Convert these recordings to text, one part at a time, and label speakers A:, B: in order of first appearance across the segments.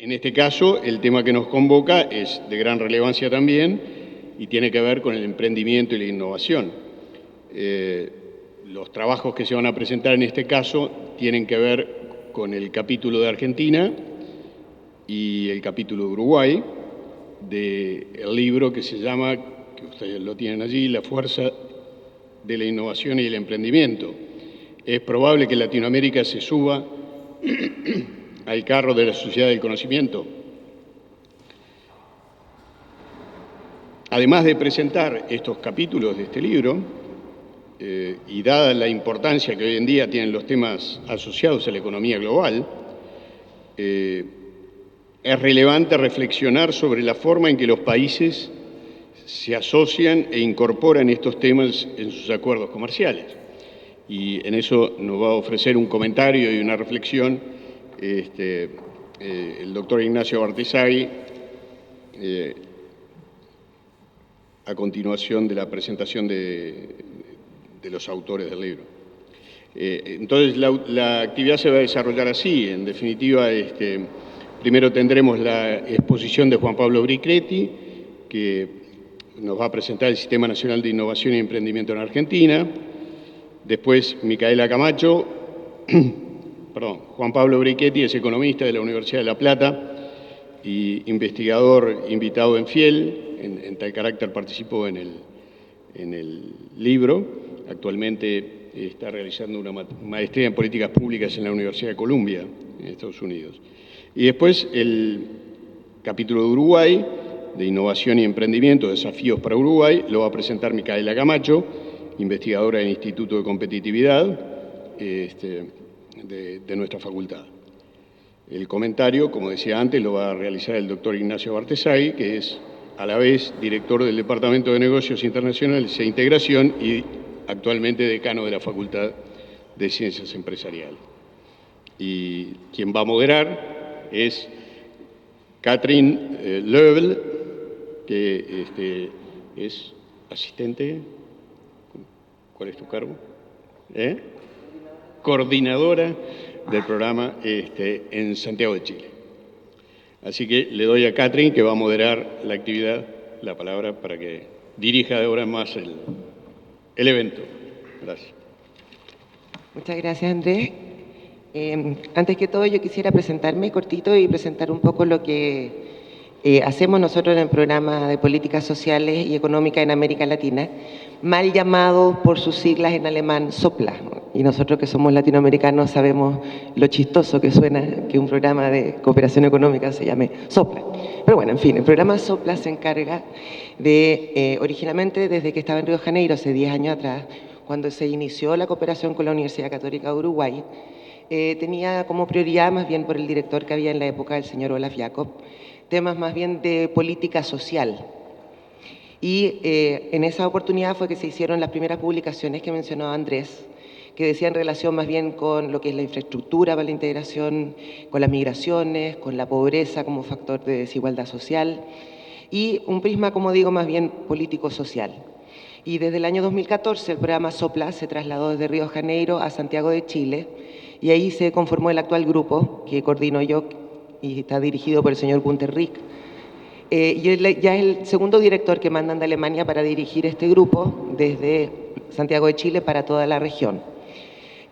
A: En este caso, el tema que nos convoca es de gran relevancia también y tiene que ver con el emprendimiento y la innovación. Los trabajos que se van a presentar en este caso tienen que ver con el capítulo de Argentina y el capítulo de Uruguay del libro que se llama, que ustedes lo tienen allí, La fuerza de la innovación y el emprendimiento. Es probable que Latinoamérica se suba al carro de la sociedad del conocimiento. Además de presentar estos capítulos de este libro, y dada la importancia que hoy en día tienen los temas asociados a la economía global, es relevante reflexionar sobre la forma en que los países se asocian e incorporan estos temas en sus acuerdos comerciales. Y en eso nos va a ofrecer un comentario y una reflexión el doctor Ignacio Bartesagui, a continuación de la presentación de los autores del libro. Entonces, la actividad se va a desarrollar así. En definitiva, primero tendremos la exposición de Juan Pablo Bricchetti, que nos va a presentar el Sistema Nacional de Innovación y Emprendimiento en Argentina. Después, Micaela Camacho. Juan Pablo Bricchetti es economista de la Universidad de La Plata y investigador invitado en Fiel. En tal carácter participó en el libro. Actualmente está realizando una maestría en políticas públicas en la Universidad de Columbia, en Estados Unidos. Y después el capítulo de Uruguay, de innovación y emprendimiento, desafíos para Uruguay, lo va a presentar Micaela Camacho, investigadora del Instituto de Competitividad, de nuestra facultad. El comentario, como decía antes, lo va a realizar el doctor Ignacio Bartesagui, que es a la vez director del Departamento de Negocios Internacionales e Integración y actualmente decano de la Facultad de Ciencias Empresariales. Y quien va a moderar es Catherine Löbl, que es asistente. ¿Cuál es tu cargo? Coordinadora del programa en Santiago de Chile. Así que le doy a Catherine, que va a moderar la actividad, la palabra para que dirija de ahora en más el evento. Gracias.
B: Muchas gracias, Andrés. Antes que todo, yo quisiera presentarme cortito y presentar un poco lo que hacemos nosotros en el programa de políticas sociales y económicas en América Latina, mal llamado por sus siglas en alemán SOPLA. Y nosotros que somos latinoamericanos sabemos lo chistoso que suena que un programa de cooperación económica se llame SOPLA. Pero bueno, en fin, el programa SOPLA se encarga de, originalmente desde que estaba en Río de Janeiro, hace 10 años atrás, cuando se inició la cooperación con la Universidad Católica de Uruguay, tenía como prioridad, más bien por el director que había en la época, el señor Olaf Jacob, temas más bien de política social. Y en esa oportunidad fue que se hicieron las primeras publicaciones que mencionaba Andrés, que decían relación más bien con lo que es la infraestructura para la integración, con las migraciones, con la pobreza como factor de desigualdad social, y un prisma, como digo, más bien político-social. Y desde el año 2014 el programa SOPLA se trasladó desde Río de Janeiro a Santiago de Chile, y ahí se conformó el actual grupo que coordino yo y está dirigido por el señor Günter Rick. Y él ya es el segundo director que mandan de Alemania para dirigir este grupo desde Santiago de Chile para toda la región.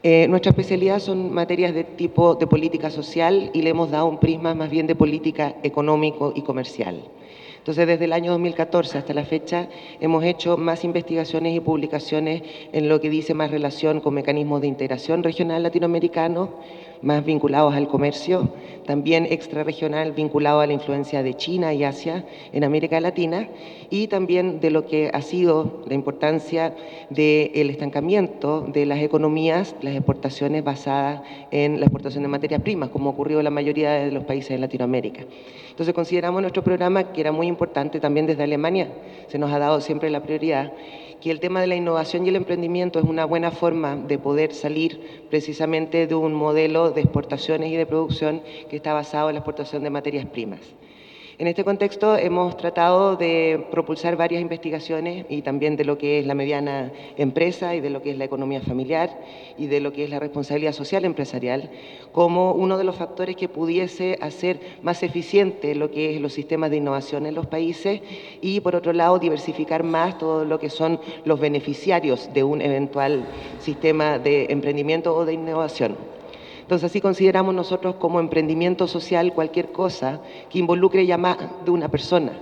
B: Nuestra especialidad son materias de tipo de política social y le hemos dado un prisma más bien de política económico y comercial. Entonces, desde el año 2014 hasta la fecha, hemos hecho más investigaciones y publicaciones en lo que dice más relación con mecanismos de integración regional latinoamericano, más vinculados al comercio, también extrarregional vinculado a la influencia de China y Asia en América Latina, y también de lo que ha sido la importancia del estancamiento de las economías, las exportaciones basadas en la exportación de materias primas, como ocurrió en la mayoría de los países de Latinoamérica. Entonces consideramos nuestro programa que era muy importante también desde Alemania, se nos ha dado siempre la prioridad, que el tema de la innovación y el emprendimiento es una buena forma de poder salir precisamente de un modelo de exportaciones y de producción que está basado en la exportación de materias primas. En este contexto hemos tratado de propulsar varias investigaciones y también de lo que es la mediana empresa y de lo que es la economía familiar y de lo que es la responsabilidad social empresarial como uno de los factores que pudiese hacer más eficiente lo que es los sistemas de innovación en los países y por otro lado diversificar más todo lo que son los beneficiarios de un eventual sistema de emprendimiento o de innovación. Entonces, así consideramos nosotros como emprendimiento social cualquier cosa que involucre ya más de una persona.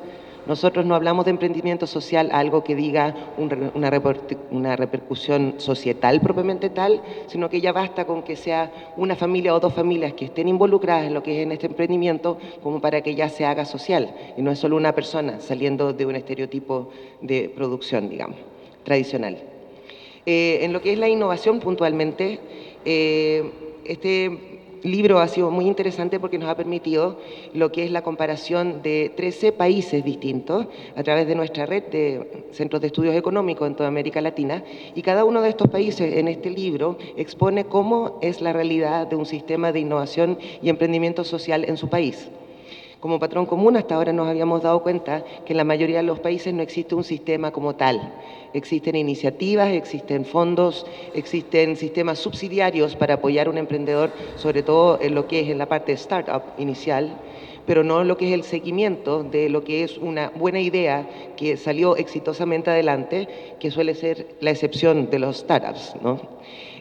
B: Nosotros no hablamos de emprendimiento social, algo que diga una repercusión societal propiamente tal, sino que ya basta con que sea una familia o dos familias que estén involucradas en lo que es en este emprendimiento como para que ya se haga social y no es solo una persona saliendo de un estereotipo de producción, digamos, tradicional. En lo que es la innovación puntualmente, este libro ha sido muy interesante porque nos ha permitido lo que es la comparación de 13 países distintos a través de nuestra red de centros de estudios económicos en toda América Latina y cada uno de estos países en este libro expone cómo es la realidad de un sistema de innovación y emprendimiento social en su país. Como patrón común, hasta ahora nos habíamos dado cuenta que en la mayoría de los países no existe un sistema como tal. Existen iniciativas, existen fondos, existen sistemas subsidiarios para apoyar a un emprendedor, sobre todo en lo que es en la parte de startup inicial, pero no lo que es el seguimiento de lo que es una buena idea que salió exitosamente adelante, que suele ser la excepción de los startups, ¿no?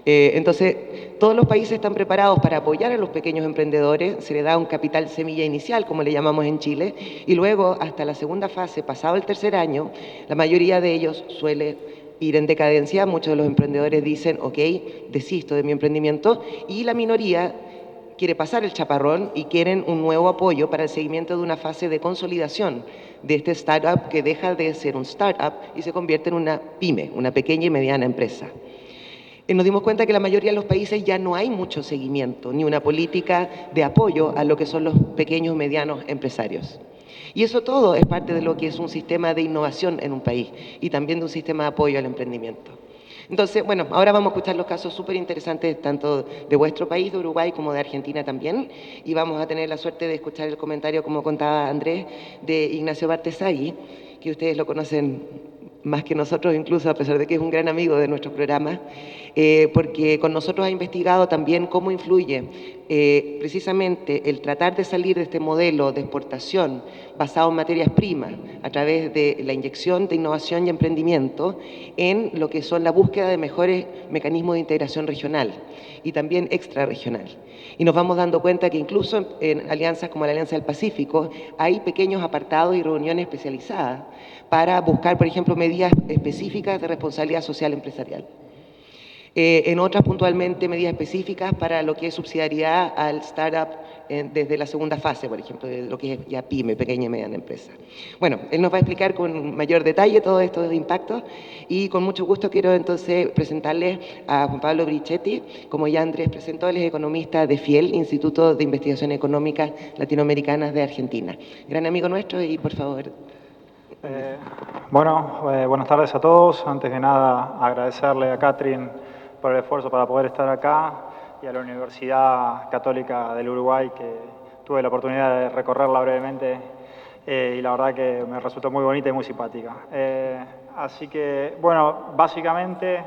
B: Entonces, todos los países están preparados para apoyar a los pequeños emprendedores, se le da un capital semilla inicial, como le llamamos en Chile, y luego, hasta la segunda fase, pasado el tercer año, la mayoría de ellos suele ir en decadencia, muchos de los emprendedores dicen, ok, desisto de mi emprendimiento, y la minoría quiere pasar el chaparrón y quieren un nuevo apoyo para el seguimiento de una fase de consolidación de este startup que deja de ser un startup y se convierte en una pyme, una pequeña y mediana empresa. Nos dimos cuenta que en la mayoría de los países ya no hay mucho seguimiento, ni una política de apoyo a lo que son los pequeños y medianos empresarios. Y eso todo es parte de lo que es un sistema de innovación en un país y también de un sistema de apoyo al emprendimiento. Entonces, bueno, ahora vamos a escuchar los casos súper interesantes tanto de vuestro país, de Uruguay, como de Argentina también. Y vamos a tener la suerte de escuchar el comentario, como contaba Andrés, de Ignacio Bartesagui, que ustedes lo conocen más que nosotros incluso, a pesar de que es un gran amigo de nuestro programa, porque con nosotros ha investigado también cómo influye precisamente el tratar de salir de este modelo de exportación basado en materias primas a través de la inyección de innovación y emprendimiento en lo que son la búsqueda de mejores mecanismos de integración regional y también extrarregional. Y nos vamos dando cuenta que incluso en alianzas como la Alianza del Pacífico hay pequeños apartados y reuniones especializadas para buscar, por ejemplo, medidas específicas de responsabilidad social empresarial. En otras puntualmente medidas específicas para lo que es subsidiariedad al startup desde la segunda fase, por ejemplo, de lo que es ya PYME, pequeña y mediana empresa. Bueno, él nos va a explicar con mayor detalle todos estos impactos y con mucho gusto quiero entonces presentarles a Juan Pablo Brichetti, como ya Andrés presentó, él es economista de FIEL, Instituto de Investigación Económica Latinoamericanas de Argentina. Gran amigo nuestro y por favor.
C: Buenas tardes a todos. Antes de nada, agradecerle a Catherine por el esfuerzo para poder estar acá y a la Universidad Católica del Uruguay, que tuve la oportunidad de recorrerla brevemente y la verdad que me resultó muy bonita y muy simpática. Así que, bueno, básicamente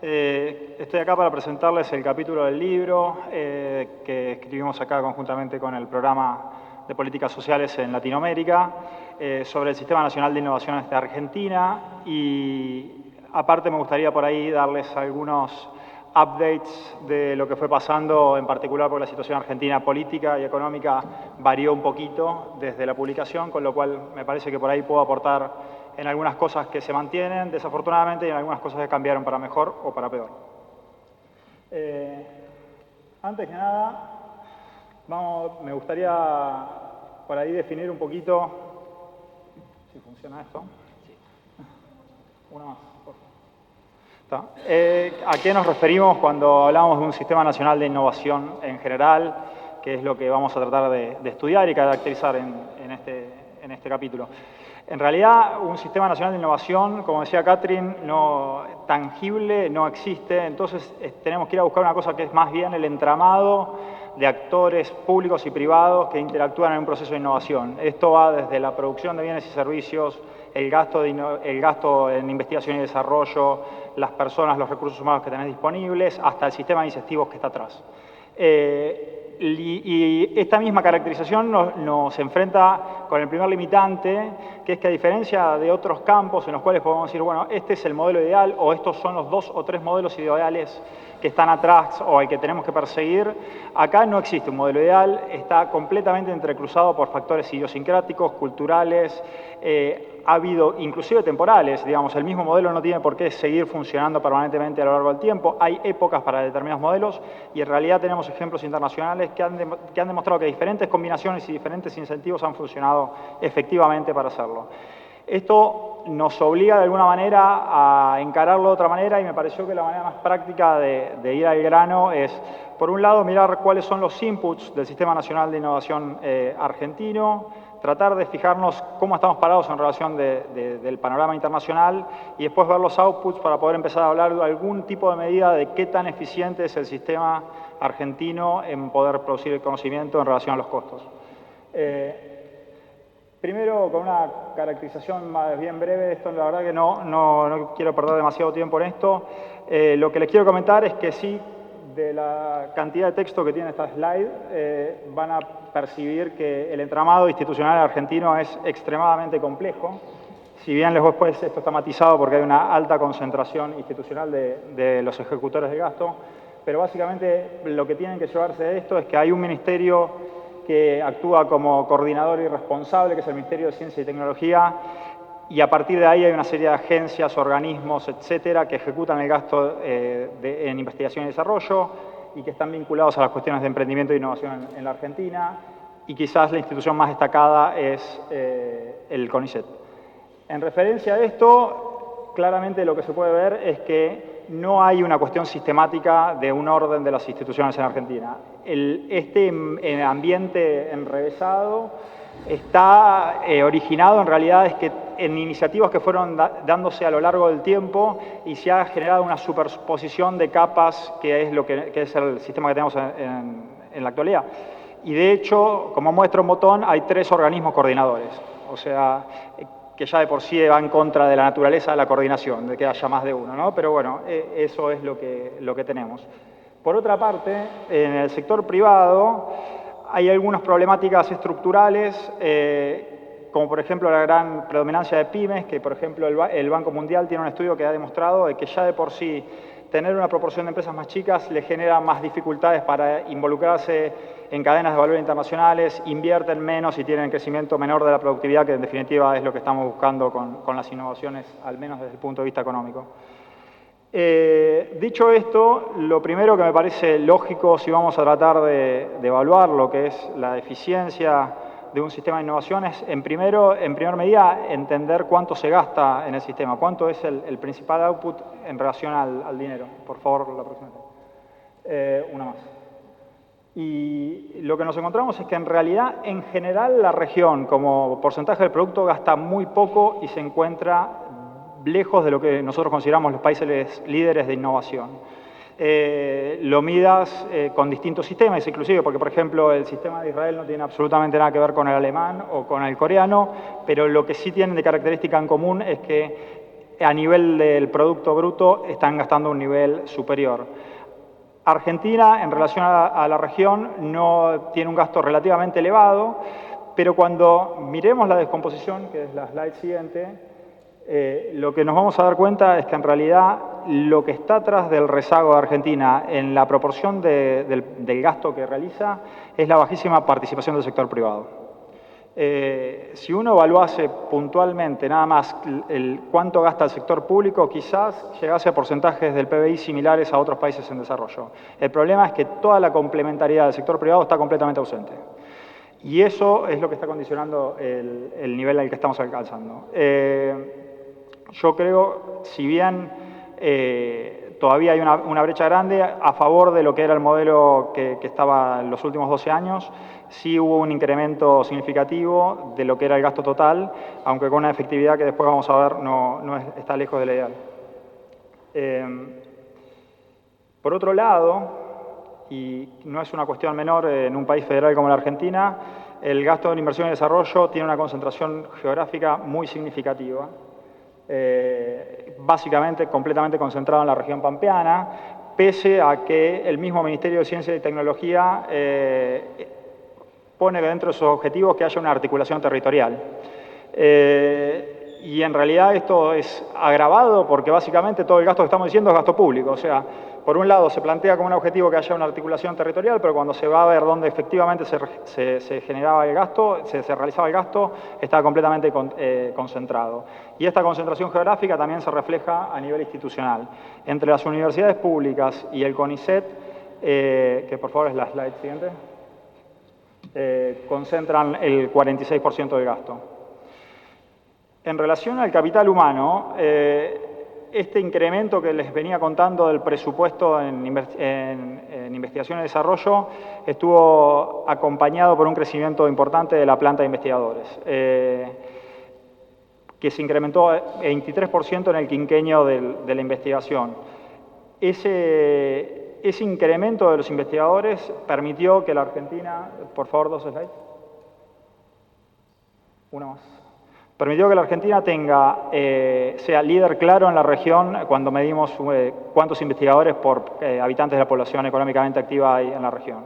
C: estoy acá para presentarles el capítulo del libro que escribimos acá conjuntamente con el programa de políticas sociales en Latinoamérica, sobre el Sistema Nacional de Innovaciones de Argentina y aparte me gustaría por ahí darles algunos updates de lo que fue pasando, en particular porque la situación argentina política y económica varió un poquito desde la publicación, con lo cual me parece que por ahí puedo aportar en algunas cosas que se mantienen, desafortunadamente, y en algunas cosas que cambiaron para mejor o para peor. Antes que nada, me gustaría por ahí definir un poquito, si funciona esto. Una más, por favor. ¿A qué nos referimos cuando hablamos de un sistema nacional de innovación en general, que es lo que vamos a tratar de estudiar y caracterizar en este capítulo? En realidad, un sistema nacional de innovación, como decía Catherine, no tangible, no existe. Entonces, tenemos que ir a buscar una cosa que es más bien el entramado de actores públicos y privados que interactúan en un proceso de innovación. Esto va desde la producción de bienes y servicios, el gasto en investigación y desarrollo, las personas, los recursos humanos que tenés disponibles, hasta el sistema de incentivos que está atrás. Y esta misma caracterización nos enfrenta con el primer limitante, que es que a diferencia de otros campos en los cuales podemos decir, bueno, este es el modelo ideal o estos son los 2 o 3 modelos ideales que están atrás o el que tenemos que perseguir, acá no existe un modelo ideal, está completamente entrecruzado por factores idiosincráticos, culturales, ha habido inclusive temporales, digamos, el mismo modelo no tiene por qué seguir funcionando permanentemente a lo largo del tiempo, hay épocas para determinados modelos y en realidad tenemos ejemplos internacionales que han demostrado que diferentes combinaciones y diferentes incentivos han funcionado efectivamente para hacerlo. Esto nos obliga de alguna manera a encararlo de otra manera y me pareció que la manera más práctica de ir al grano es, por un lado, mirar cuáles son los inputs del Sistema Nacional de Innovación argentino, tratar de fijarnos cómo estamos parados en relación del panorama internacional y después ver los outputs para poder empezar a hablar de algún tipo de medida de qué tan eficiente es el sistema argentino en poder producir el conocimiento en relación a los costos. Primero, con una caracterización más bien breve, esto la verdad que no quiero perder demasiado tiempo en esto. Lo que les quiero comentar es que sí, de la cantidad de texto que tiene esta slide, van a percibir que el entramado institucional argentino es extremadamente complejo. Si bien después esto está matizado porque hay una alta concentración institucional de los ejecutores de gasto, pero básicamente lo que tienen que llevarse de esto es que hay un ministerio que actúa como coordinador y responsable, que es el Ministerio de Ciencia y Tecnología, y a partir de ahí hay una serie de agencias, organismos, etcétera, que ejecutan el gasto en investigación y desarrollo y que están vinculados a las cuestiones de emprendimiento e innovación en la Argentina, y quizás la institución más destacada es el CONICET. En referencia a esto, claramente lo que se puede ver es que no hay una cuestión sistemática de un orden de las instituciones en Argentina. Este ambiente enrevesado está originado en realidad en iniciativas que fueron dándose a lo largo del tiempo y se ha generado una superposición de capas que es el sistema que tenemos en la actualidad. Y de hecho, como muestra un botón, hay 3 organismos coordinadores. O sea, que ya de por sí va en contra de la naturaleza de la coordinación, de que haya más de uno, ¿no? Pero bueno, eso es lo que tenemos. Por otra parte, en el sector privado hay algunas problemáticas estructurales, como por ejemplo la gran predominancia de pymes, que por ejemplo el Banco Mundial tiene un estudio que ha demostrado de que ya de por sí tener una proporción de empresas más chicas le genera más dificultades para involucrarse en cadenas de valor internacionales, invierten menos y tienen crecimiento menor de la productividad, que en definitiva es lo que estamos buscando con las innovaciones, al menos desde el punto de vista económico. Dicho esto, lo primero que me parece lógico si vamos a tratar de evaluar lo que es la eficiencia de un sistema de innovación es, en primer medida, entender cuánto se gasta en el sistema, cuánto es el principal output en relación al dinero. Por favor, la próxima. Una más. Y lo que nos encontramos es que en realidad, en general, la región como porcentaje del producto gasta muy poco y se encuentra lejos de lo que nosotros consideramos los países líderes de innovación. Lo midas con distintos sistemas, inclusive porque, por ejemplo, el sistema de Israel no tiene absolutamente nada que ver con el alemán o con el coreano, pero lo que sí tienen de característica en común es que a nivel del Producto Bruto están gastando un nivel superior. Argentina, en relación a la región, no tiene un gasto relativamente elevado, pero cuando miremos la descomposición, que es la slide siguiente, lo que nos vamos a dar cuenta es que en realidad lo que está atrás del rezago de Argentina en la proporción del gasto que realiza es la bajísima participación del sector privado. Si uno evaluase puntualmente nada más cuánto gasta el sector público, quizás llegase a porcentajes del PBI similares a otros países en desarrollo. El problema es que toda la complementariedad del sector privado está completamente ausente. Y eso es lo que está condicionando el nivel al que estamos alcanzando. Yo creo, si bien todavía hay una brecha grande a favor de lo que era el modelo que estaba en los últimos 12 años, sí hubo un incremento significativo de lo que era el gasto total, aunque con una efectividad que después vamos a ver está lejos de la ideal. Por otro lado, y no es una cuestión menor en un país federal como la Argentina, el gasto en inversión y desarrollo tiene una concentración geográfica muy significativa, básicamente completamente concentrado en la región pampeana, pese a que el mismo Ministerio de Ciencia y Tecnología pone dentro de sus objetivos que haya una articulación territorial. Y en realidad esto es agravado porque básicamente todo el gasto que estamos diciendo es gasto público. O sea, por un lado se plantea como un objetivo que haya una articulación territorial, pero cuando se va a ver dónde efectivamente se generaba el gasto, se realizaba el gasto, está completamente concentrado. Y esta concentración geográfica también se refleja a nivel institucional. Entre las universidades públicas y el CONICET, que por favor es la slide siguiente, concentran el 46% del gasto. En relación al capital humano, este incremento que les venía contando del presupuesto en investigación y desarrollo estuvo acompañado por un crecimiento importante de la planta de investigadores, que se incrementó 23% en el quinquenio de la investigación. Ese incremento de los investigadores permitió que la Argentina, por favor, 2 slides, una más. Permitió que la Argentina sea líder claro en la región cuando medimos cuántos investigadores por habitantes de la población económicamente activa hay en la región.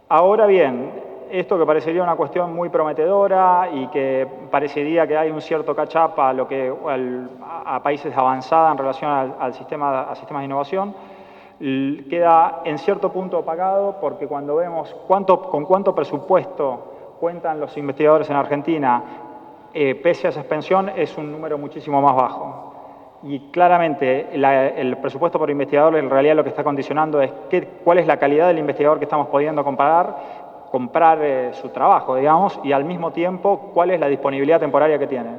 C: Ahora bien, esto que parecería una cuestión muy prometedora y que parecería que hay un cierto catch-up a países avanzados en relación a sistemas de innovación, queda en cierto punto opacado porque cuando vemos con cuánto presupuesto cuentan los investigadores en Argentina, pese a esa expansión, es un número muchísimo más bajo. Y claramente el presupuesto por investigador en realidad lo que está condicionando es cuál es la calidad del investigador que estamos pudiendo comprar su trabajo, digamos, y al mismo tiempo cuál es la disponibilidad temporaria que tiene,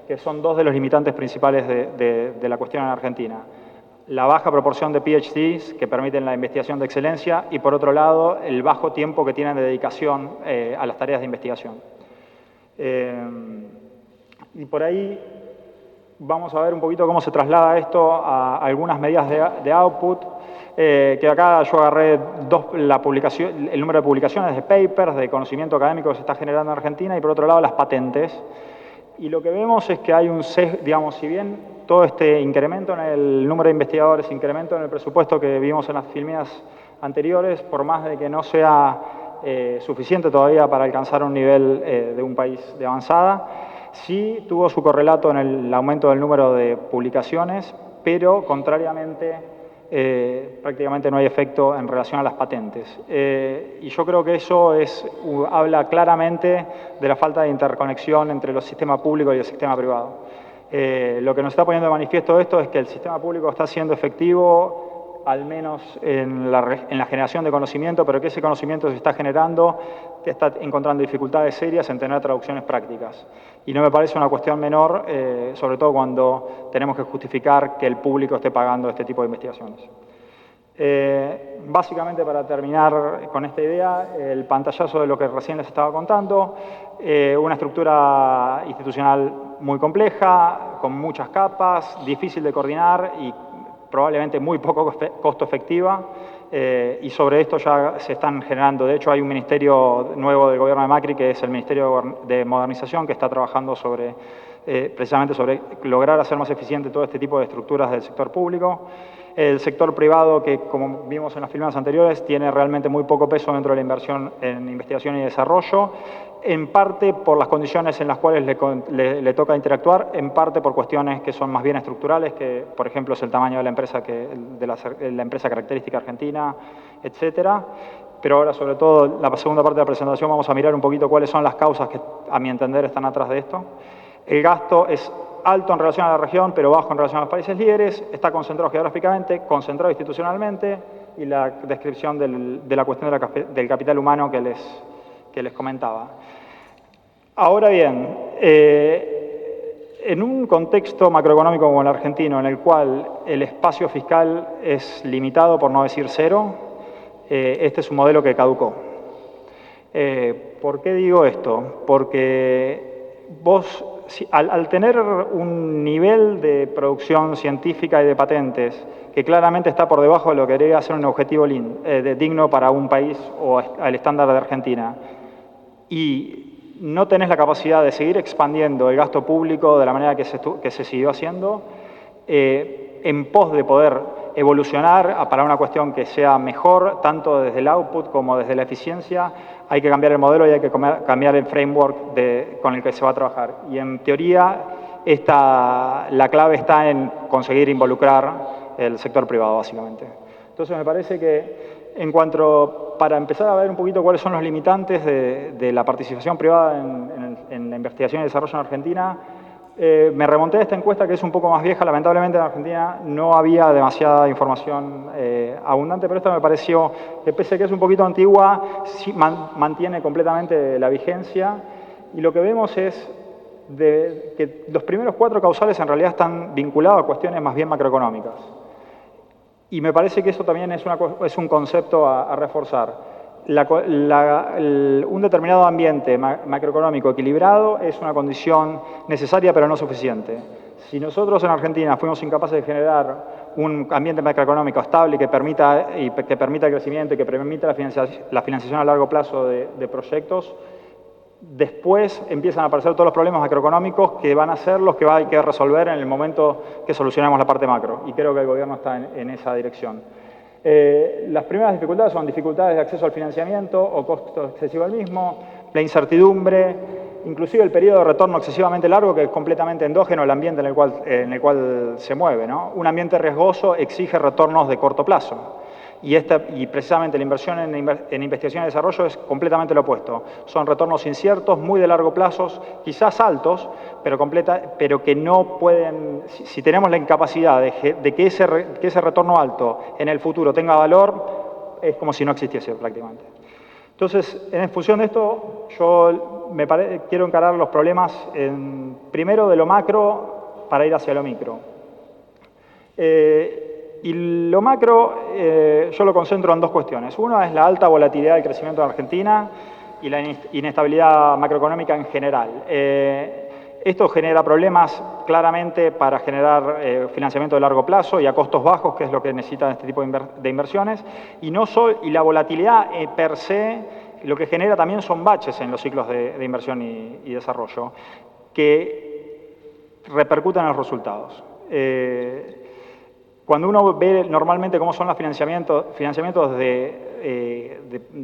C: que son dos de los limitantes principales de la cuestión en Argentina. La baja proporción de PhDs que permiten la investigación de excelencia y, por otro lado, el bajo tiempo que tienen de dedicación a las tareas de investigación. Y por ahí vamos a ver un poquito cómo se traslada esto a algunas medidas de output, que acá yo agarré el número de publicaciones, de papers, de conocimiento académico que se está generando en Argentina y por otro lado las patentes. Y lo que vemos es que hay digamos, si bien todo este incremento en el número de investigadores, incremento en el presupuesto que vimos en las filminas anteriores, por más de que no sea suficiente todavía para alcanzar un nivel de un país de avanzada, sí tuvo su correlato en el aumento del número de publicaciones, pero contrariamente prácticamente no hay efecto en relación a las patentes. Y yo creo que eso habla claramente de la falta de interconexión entre el sistema público y el sistema privado. Lo que nos está poniendo de manifiesto esto es que el sistema público está siendo efectivo, al menos en la generación de conocimiento, pero que ese conocimiento se está generando, que está encontrando dificultades serias en tener traducciones prácticas. Y no me parece una cuestión menor, sobre todo cuando tenemos que justificar que el público esté pagando este tipo de investigaciones. Básicamente, para terminar con esta idea, el pantallazo de lo que recién les estaba contando, una estructura institucional muy compleja, con muchas capas, difícil de coordinar y probablemente muy poco costo efectiva, y sobre esto ya se están generando. De hecho, hay un ministerio nuevo del gobierno de Macri, que es el Ministerio de Modernización, que está trabajando precisamente sobre lograr hacer más eficiente todo este tipo de estructuras del sector público. El sector privado, que como vimos en las filmas anteriores, tiene realmente muy poco peso dentro de la inversión en investigación y desarrollo, en parte por las condiciones en las cuales le toca interactuar, en parte por cuestiones que son más bien estructurales, que por ejemplo es el tamaño de la empresa, la empresa característica argentina, etcétera. pero ahora sobre todo la segunda parte de la presentación vamos a mirar un poquito cuáles son las causas que a mi entender están atrás de esto. El gasto es alto en relación a la región, pero bajo en relación a los países líderes, está concentrado geográficamente, concentrado institucionalmente, y la descripción de la cuestión del capital humano que les comentaba. Ahora bien, en un contexto macroeconómico como el argentino, en el cual el espacio fiscal es limitado, por no decir cero, este es un modelo que caducó. ¿Por qué digo esto? Porque vos, al tener un nivel de producción científica y de patentes que claramente está por debajo de lo que debería ser un objetivo digno para un país o al estándar de Argentina, y no tenés la capacidad de seguir expandiendo el gasto público de la manera que se siguió haciendo, en pos de poder evolucionar para una cuestión que sea mejor, tanto desde el output como desde la eficiencia, hay que cambiar el modelo y hay que cambiar el framework con el que se va a trabajar. Y en teoría, la clave está en conseguir involucrar el sector privado, básicamente. Entonces, me parece que para empezar a ver un poquito cuáles son los limitantes de la participación privada en la investigación y desarrollo en Argentina, me remonté a esta encuesta que es un poco más vieja. Lamentablemente en Argentina no había demasiada información abundante, pero esta me pareció que, pese a que es un poquito antigua, sí mantiene completamente la vigencia. Y lo que vemos es que los primeros 4 causales en realidad están vinculados a cuestiones más bien macroeconómicas. Y me parece que eso también es un concepto a reforzar. Un determinado ambiente macroeconómico equilibrado es una condición necesaria pero no suficiente. Si nosotros en Argentina fuimos incapaces de generar un ambiente macroeconómico estable que permita el crecimiento y que permita la financiación a largo plazo de proyectos, después empiezan a aparecer todos los problemas macroeconómicos que van a ser los que hay que resolver en el momento que solucionemos la parte macro. Y creo que el gobierno está en esa dirección. Las primeras dificultades son dificultades de acceso al financiamiento o costo excesivo al mismo, la incertidumbre, inclusive el periodo de retorno excesivamente largo, que es completamente endógeno al ambiente en el cual se mueve, ¿no? Un ambiente riesgoso exige retornos de corto plazo. Y precisamente la inversión en investigación y desarrollo es completamente lo opuesto. Son retornos inciertos, muy de largo plazo, quizás altos, pero que no pueden... Si tenemos la incapacidad de que ese retorno alto en el futuro tenga valor, es como si no existiese prácticamente. Entonces, en función de esto, yo quiero encarar los problemas primero de lo macro para ir hacia lo micro. Y lo macro yo lo concentro en 2 cuestiones. Una es la alta volatilidad del crecimiento de Argentina y la inestabilidad macroeconómica en general. Esto genera problemas claramente para generar financiamiento de largo plazo y a costos bajos, que es lo que necesitan este tipo de inversiones. Y la volatilidad per se lo que genera también son baches en los ciclos de inversión y desarrollo que repercuten en los resultados. Cuando uno ve normalmente cómo son los financiamientos de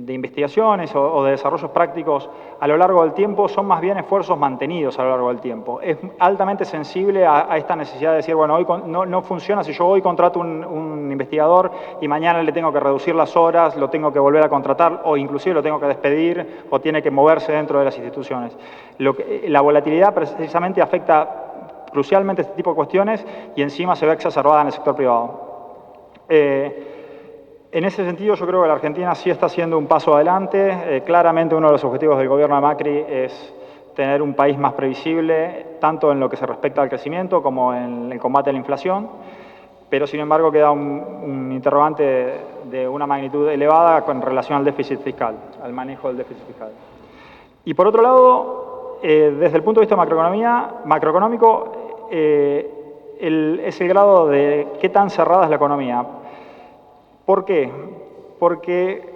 C: investigaciones o de desarrollos prácticos a lo largo del tiempo, son más bien esfuerzos mantenidos a lo largo del tiempo. Es altamente sensible a esta necesidad de decir, bueno, hoy no funciona si yo hoy contrato un investigador y mañana le tengo que reducir las horas, lo tengo que volver a contratar o inclusive lo tengo que despedir o tiene que moverse dentro de las instituciones. La volatilidad precisamente afecta crucialmente este tipo de cuestiones y encima se ve exacerbada en el sector privado. En ese sentido, yo creo que la Argentina sí está haciendo un paso adelante. Claramente uno de los objetivos del gobierno de Macri es tener un país más previsible, tanto en lo que se respecta al crecimiento como en el combate a la inflación, pero sin embargo queda un interrogante de una magnitud elevada con relación al déficit fiscal, al manejo del déficit fiscal. Y por otro lado, desde el punto de vista macroeconómico, es el grado de qué tan cerrada es la economía. ¿Por qué? Porque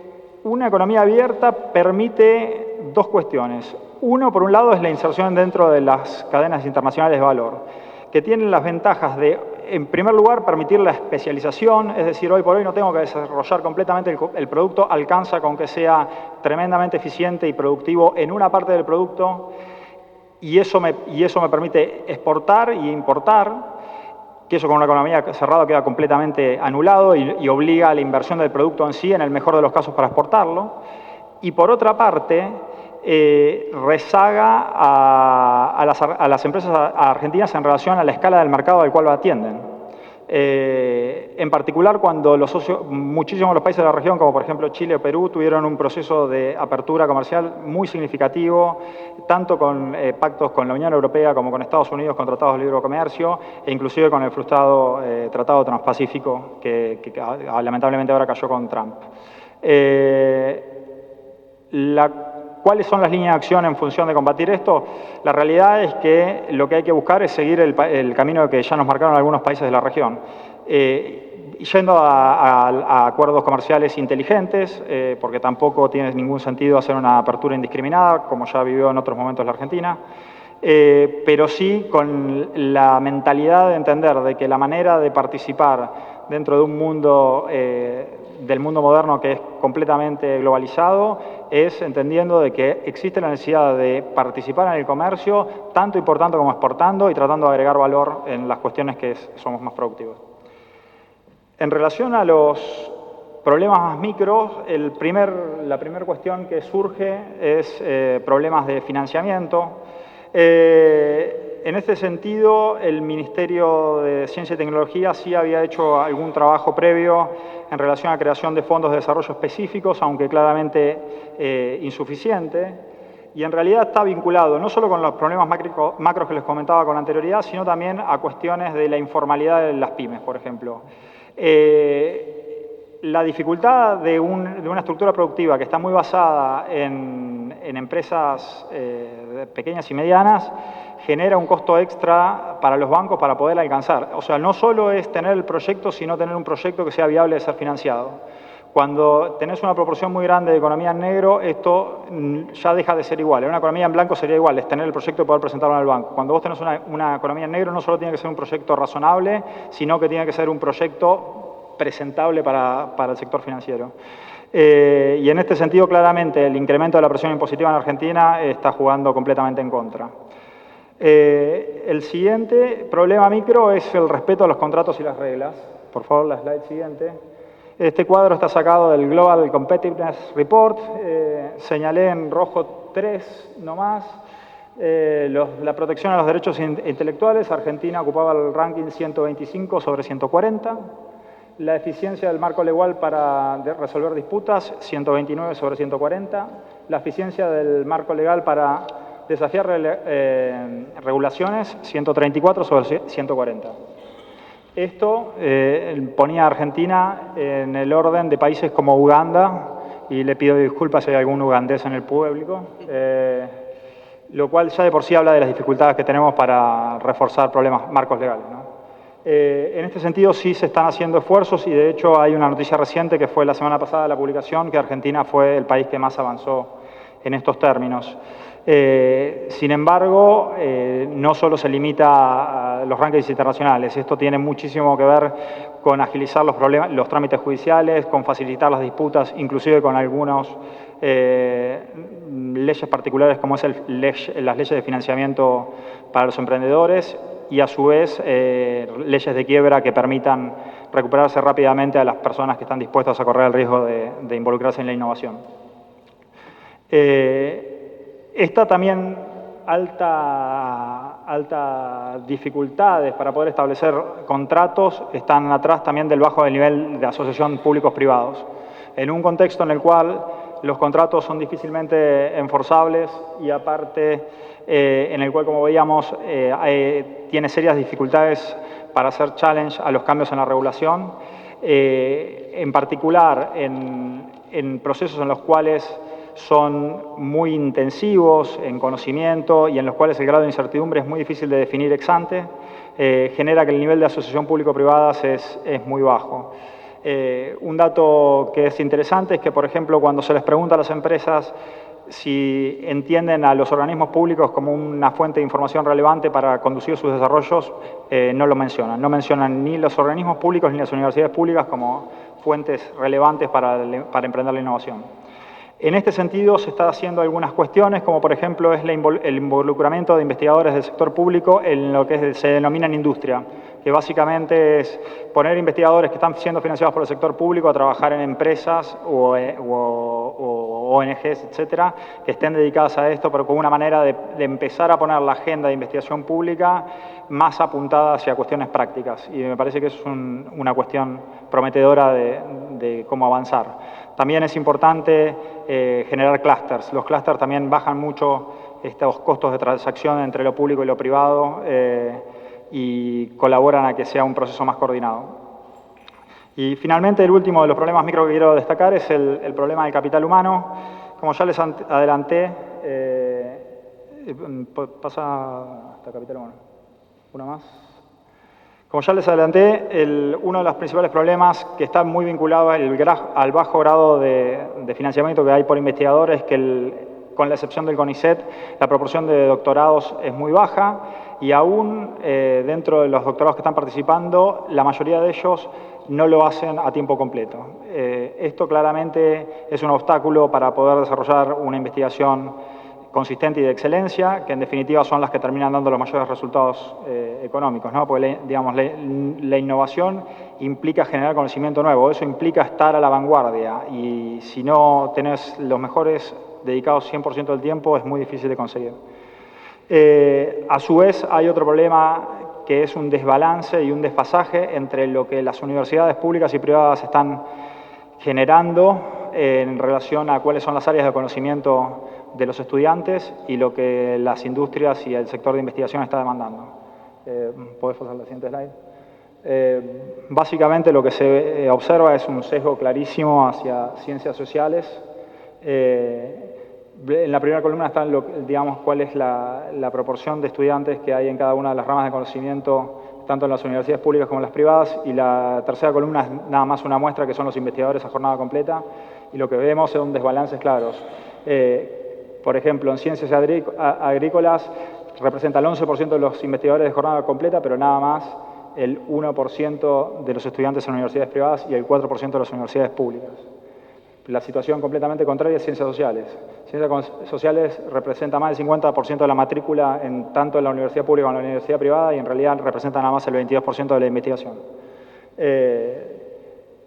C: una economía abierta permite 2 cuestiones. Uno, por un lado, es la inserción dentro de las cadenas internacionales de valor, que tienen las ventajas de, en primer lugar, permitir la especialización, es decir, hoy por hoy no tengo que desarrollar completamente el producto, alcanza con que sea tremendamente eficiente y productivo en una parte del producto, y eso me permite exportar y importar, que eso con una economía cerrada queda completamente anulado y obliga a la inversión del producto en sí, en el mejor de los casos, para exportarlo. Y por otra parte, rezaga a las empresas argentinas en relación a la escala del mercado al cual atienden. En particular cuando muchísimos de los países de la región, como por ejemplo Chile o Perú, tuvieron un proceso de apertura comercial muy significativo, tanto con pactos con la Unión Europea como con Estados Unidos, con tratados de libre comercio, e inclusive con el frustrado Tratado Transpacífico, que lamentablemente ahora cayó con Trump. ¿Cuáles son las líneas de acción en función de combatir esto? La realidad es que lo que hay que buscar es seguir el camino que ya nos marcaron algunos países de la región. Yendo a acuerdos comerciales inteligentes, porque tampoco tiene ningún sentido hacer una apertura indiscriminada, como ya vivió en otros momentos la Argentina, pero sí con la mentalidad de entender de que la manera de participar dentro de un mundo, del mundo moderno que es completamente globalizado, es entendiendo de que existe la necesidad de participar en el comercio, tanto importando como exportando, y tratando de agregar valor en las cuestiones que somos más productivos. En relación a los problemas más micros, la primera cuestión que surge es problemas de financiamiento. En este sentido, el Ministerio de Ciencia y Tecnología sí había hecho algún trabajo previo en relación a la creación de fondos de desarrollo específicos, aunque claramente insuficiente, y en realidad está vinculado no solo con los problemas macros que les comentaba con anterioridad, sino también a cuestiones de la informalidad de las pymes, por ejemplo. La dificultad de una estructura productiva que está muy basada en empresas pequeñas y medianas genera un costo extra para los bancos para poder alcanzar. O sea, no solo es tener el proyecto, sino tener un proyecto que sea viable de ser financiado. Cuando tenés una proporción muy grande de economía en negro, esto ya deja de ser igual. En una economía en blanco sería igual, es tener el proyecto y poder presentarlo al banco. Cuando vos tenés una economía en negro, no solo tiene que ser un proyecto razonable, sino que tiene que ser un proyecto presentable para el sector financiero. Y en este sentido, claramente, el incremento de la presión impositiva en Argentina está jugando completamente en contra. El siguiente problema micro es el respeto a los contratos y las reglas. Por favor, la slide siguiente. Este cuadro está sacado del Global Competitiveness Report. Señalé en rojo 3 nomás. La protección a los derechos intelectuales. Argentina ocupaba el ranking 125 sobre 140. La eficiencia del marco legal para resolver disputas, 129 sobre 140. La eficiencia del marco legal para desafiar regulaciones, 134 sobre 140. Esto ponía a Argentina en el orden de países como Uganda, y le pido disculpas si hay algún ugandés en el público, lo cual ya de por sí habla de las dificultades que tenemos para reforzar marcos legales, ¿no? En este sentido sí se están haciendo esfuerzos, y de hecho hay una noticia reciente que fue la semana pasada la publicación, que Argentina fue el país que más avanzó en estos términos. Sin embargo, no solo se limita a los rankings internacionales, esto tiene muchísimo que ver con agilizar los trámites judiciales, con facilitar las disputas, inclusive con algunas leyes particulares como es las leyes de financiamiento para los emprendedores, y a su vez leyes de quiebra que permitan recuperarse rápidamente a las personas que están dispuestas a correr el riesgo de involucrarse en la innovación. Esta también alta dificultades para poder establecer contratos están atrás también del bajo nivel de asociación públicos-privados. En un contexto en el cual los contratos son difícilmente enforzables y aparte en el cual, como veíamos, tiene serias dificultades para hacer challenge a los cambios en la regulación, en particular en procesos en los cuales son muy intensivos en conocimiento y en los cuales el grado de incertidumbre es muy difícil de definir ex ante, genera que el nivel de asociación público-privadas es muy bajo. Un dato que es interesante es que, por ejemplo, cuando se les pregunta a las empresas si entienden a los organismos públicos como una fuente de información relevante para conducir sus desarrollos, no lo mencionan. No mencionan ni los organismos públicos ni las universidades públicas como fuentes relevantes para emprender la innovación. En este sentido, se está haciendo algunas cuestiones, como por ejemplo es el involucramiento de investigadores del sector público en lo que se denomina industria, que básicamente es poner investigadores que están siendo financiados por el sector público a trabajar en empresas o ONGs, etcétera, que estén dedicadas a esto, pero con una manera de empezar a poner la agenda de investigación pública más apuntada hacia cuestiones prácticas. Y me parece que es una cuestión prometedora de cómo avanzar. También es importante generar clústeres. Los clústeres también bajan mucho estos costos de transacción entre lo público y lo privado y colaboran a que sea un proceso más coordinado. Y finalmente, el último de los problemas micro que quiero destacar es el problema del capital humano. Como ya les adelanté, pasa hasta capital humano. Una más. Como ya les adelanté, uno de los principales problemas que está muy vinculado al bajo grado de financiamiento que hay por investigadores es que con la excepción del CONICET, la proporción de doctorados es muy baja y aún dentro de los doctorados que están participando, la mayoría de ellos no lo hacen a tiempo completo. Esto claramente es un obstáculo para poder desarrollar una investigación consistente y de excelencia, que en definitiva son las que terminan dando los mayores resultados económicos, ¿no? Porque la innovación implica generar conocimiento nuevo, eso implica estar a la vanguardia y si no tenés los mejores dedicados 100% del tiempo es muy difícil de conseguir. A su vez hay otro problema que es un desbalance y un desfasaje entre lo que las universidades públicas y privadas están generando en relación a cuáles son las áreas de conocimiento de los estudiantes y lo que las industrias y el sector de investigación está demandando. ¿Podés pasar la siguiente slide? Básicamente lo que se observa es un sesgo clarísimo hacia ciencias sociales. En la primera columna está, digamos, cuál es la proporción de estudiantes que hay en cada una de las ramas de conocimiento, tanto en las universidades públicas como en las privadas, y la tercera columna es nada más una muestra que son los investigadores a jornada completa, y lo que vemos son desbalances claros. Por ejemplo, en ciencias agrícolas representa el 11% de los investigadores de jornada completa, pero nada más el 1% de los estudiantes en universidades privadas y el 4% de las universidades públicas. La situación completamente contraria es ciencias sociales. Ciencias sociales representa más del 50% de la matrícula tanto en la universidad pública como en la universidad privada y en realidad representa nada más el 22% de la investigación.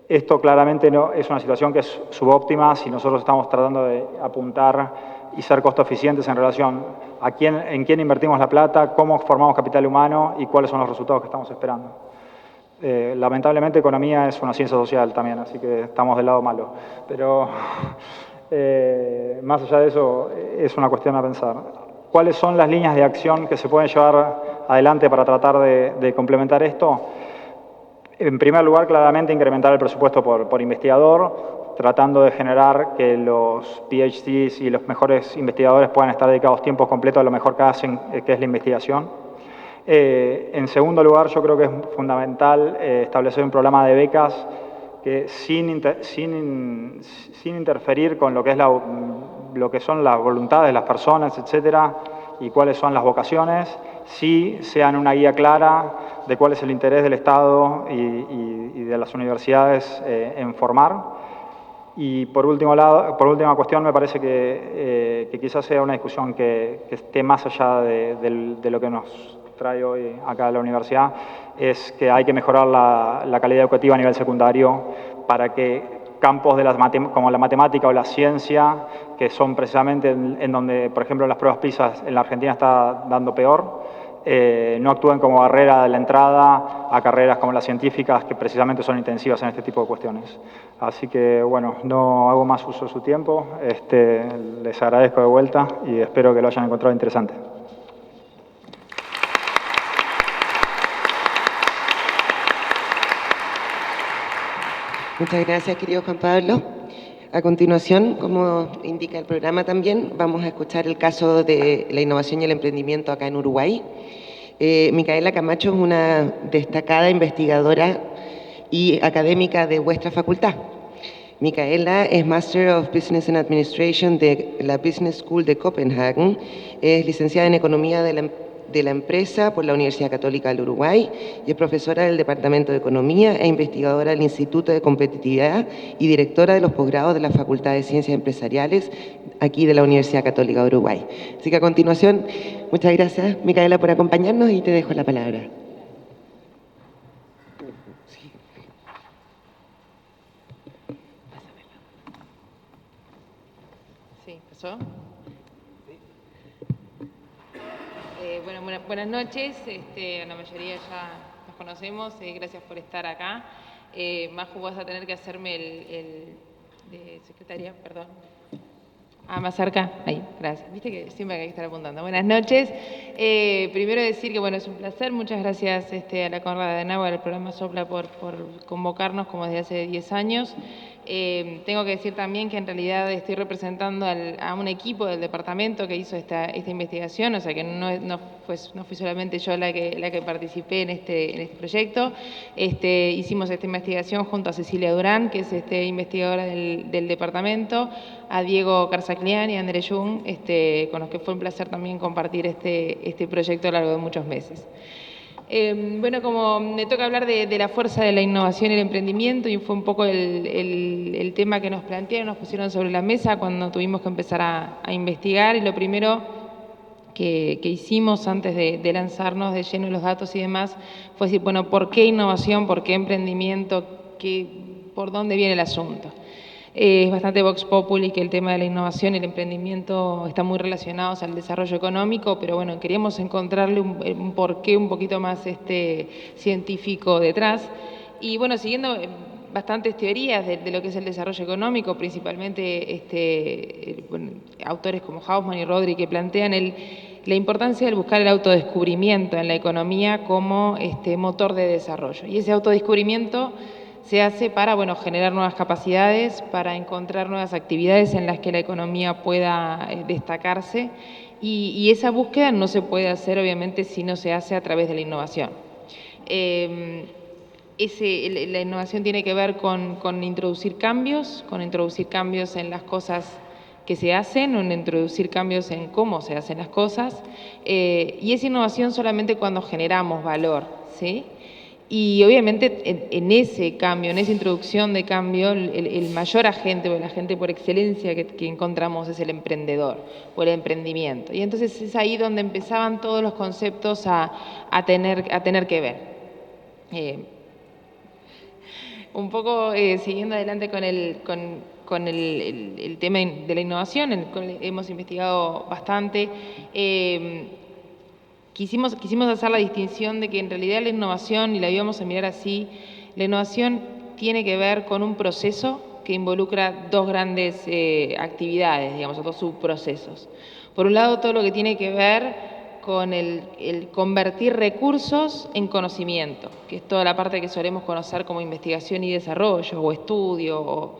C: Esto claramente no, es una situación que es subóptima si nosotros estamos tratando de apuntar y ser costo eficientes en relación a en quién invertimos la plata, cómo formamos capital humano y cuáles son los resultados que estamos esperando. Lamentablemente, economía es una ciencia social también, así que estamos del lado malo. Pero más allá de eso, es una cuestión a pensar. ¿Cuáles son las líneas de acción que se pueden llevar adelante para tratar de complementar esto? En primer lugar, claramente incrementar el presupuesto por investigador, tratando de generar que los PhDs y los mejores investigadores puedan estar dedicados tiempos completos a lo mejor que hacen, que es la investigación. En segundo lugar, yo creo que es fundamental establecer un programa de becas que sin interferir con lo que son las voluntades de las personas, etcétera, y cuáles son las vocaciones, sí sean una guía clara de cuál es el interés del Estado y de las universidades en formar. Y por última cuestión, me parece que quizás sea una discusión que esté más allá de lo que nos trae hoy acá a la universidad, es que hay que mejorar la calidad educativa a nivel secundario para que campos como la matemática o la ciencia, que son precisamente en donde, por ejemplo, las pruebas PISA en la Argentina está dando peor, no actúen como barrera de la entrada a carreras como las científicas, que precisamente son intensivas en este tipo de cuestiones. Así que, bueno, no hago más uso de su tiempo. Les agradezco de vuelta y espero que lo hayan encontrado interesante.
B: Muchas gracias, querido Juan Pablo. A continuación, como indica el programa también, vamos a escuchar el caso de la innovación y el emprendimiento acá en Uruguay. Micaela Camacho es una destacada investigadora y académica de vuestra facultad. Micaela es Master of Business and Administration de la Business School de Copenhagen, es licenciada en Economía de la Empresa por la Universidad Católica del Uruguay y es profesora del Departamento de Economía e investigadora del Instituto de Competitividad y directora de los posgrados de la Facultad de Ciencias Empresariales aquí de la Universidad Católica de Uruguay. Así que a continuación, muchas gracias, Micaela, por acompañarnos y te dejo la palabra.
D: ¿Pasó? Buenas noches. La mayoría ya nos conocemos. Gracias por estar acá. Maju, vas a tener que hacerme el de secretaria, perdón. Más cerca. Ahí, gracias. Viste que siempre hay que estar apuntando. Buenas noches. Primero decir que, es un placer. Muchas gracias a la Conrad Adenauer, al programa Sopla, por convocarnos como desde hace 10 años. Tengo que decir también que en realidad estoy representando a un equipo del departamento que hizo esta investigación, o sea que no fui solamente yo la que participé en este proyecto. Hicimos esta investigación junto a Cecilia Durán, que es investigadora del departamento, a Diego Carsaclián y a André Jung, con los que fue un placer también compartir este proyecto a lo largo de muchos meses. Como me toca hablar de la fuerza de la innovación y el emprendimiento, y fue un poco el tema que nos plantearon, nos pusieron sobre la mesa cuando tuvimos que empezar a investigar, y lo primero que hicimos antes de lanzarnos de lleno los datos y demás fue decir, ¿por qué innovación? ¿Por qué emprendimiento? ¿Por dónde viene el asunto? Es bastante vox populi que el tema de la innovación y el emprendimiento están muy relacionados al desarrollo económico, pero queríamos encontrarle un porqué un poquito más científico detrás. Y siguiendo bastantes teorías de lo que es el desarrollo económico, principalmente autores como Hausmann y Rodri, que plantean la importancia de buscar el autodescubrimiento en la economía como motor de desarrollo. Y ese autodescubrimiento se hace para generar nuevas capacidades, para encontrar nuevas actividades en las que la economía pueda destacarse, y esa búsqueda no se puede hacer obviamente si no se hace a través de la innovación. La innovación tiene que ver con introducir cambios en las cosas que se hacen, o en introducir cambios en cómo se hacen las cosas, y es innovación solamente cuando generamos valor, ¿sí? Y obviamente en ese cambio, en esa introducción de cambio, el mayor agente o el agente por excelencia que encontramos es el emprendedor o el emprendimiento. Y entonces es ahí donde empezaban todos los conceptos a tener que ver. Un poco siguiendo adelante con el tema de la innovación, en el cual hemos investigado bastante. Quisimos hacer la distinción de que en realidad la innovación, y la íbamos a mirar así, la innovación tiene que ver con un proceso que involucra dos grandes actividades, o dos subprocesos. Por un lado, todo lo que tiene que ver con el convertir recursos en conocimiento, que es toda la parte que solemos conocer como investigación y desarrollo, o estudio,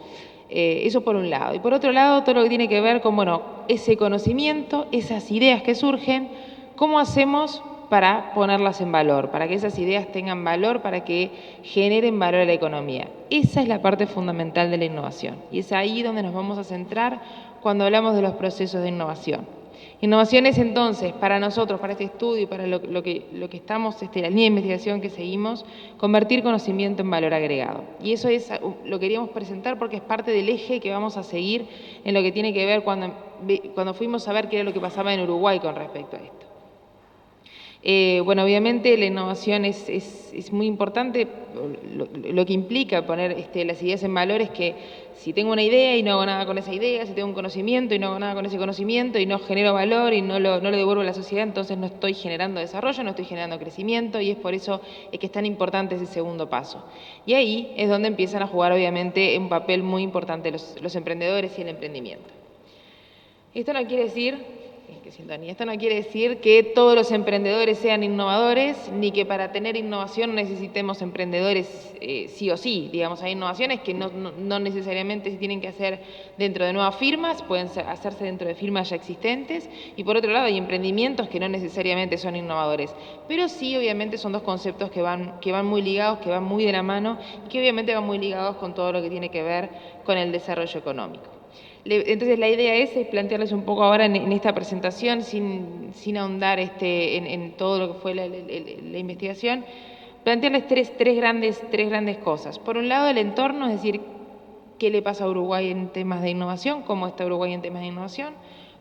D: eso por un lado. Y por otro lado, todo lo que tiene que ver con, ese conocimiento, esas ideas que surgen, ¿cómo hacemos para ponerlas en valor? Para que esas ideas tengan valor, para que generen valor a la economía. Esa es la parte fundamental de la innovación. Y es ahí donde nos vamos a centrar cuando hablamos de los procesos de innovación. Innovación es entonces, para nosotros, para este estudio, para lo que estamos, la línea de investigación que seguimos, convertir conocimiento en valor agregado. Y eso lo queríamos presentar porque es parte del eje que vamos a seguir en lo que tiene que ver cuando fuimos a ver qué era lo que pasaba en Uruguay con respecto a esto. Obviamente la innovación es muy importante. Lo que implica poner las ideas en valor es que si tengo una idea y no hago nada con esa idea, si tengo un conocimiento y no hago nada con ese conocimiento y no genero valor y no lo devuelvo a la sociedad, entonces no estoy generando desarrollo, no estoy generando crecimiento, y es por eso que es tan importante ese segundo paso. Y ahí es donde empiezan a jugar obviamente un papel muy importante los emprendedores y el emprendimiento. Esto no quiere decir que todos los emprendedores sean innovadores, ni que para tener innovación necesitemos emprendedores sí o sí. Hay innovaciones que no necesariamente se tienen que hacer dentro de nuevas firmas, pueden hacerse dentro de firmas ya existentes, y por otro lado hay emprendimientos que no necesariamente son innovadores. Pero sí, obviamente, son dos conceptos que van muy ligados, que van muy de la mano, y que obviamente van muy ligados con todo lo que tiene que ver con el desarrollo económico. Entonces la idea es plantearles un poco ahora en esta presentación, sin ahondar en todo lo que fue la investigación, plantearles tres grandes cosas. Por un lado, el entorno, es decir, qué le pasa a Uruguay en temas de innovación, cómo está Uruguay en temas de innovación.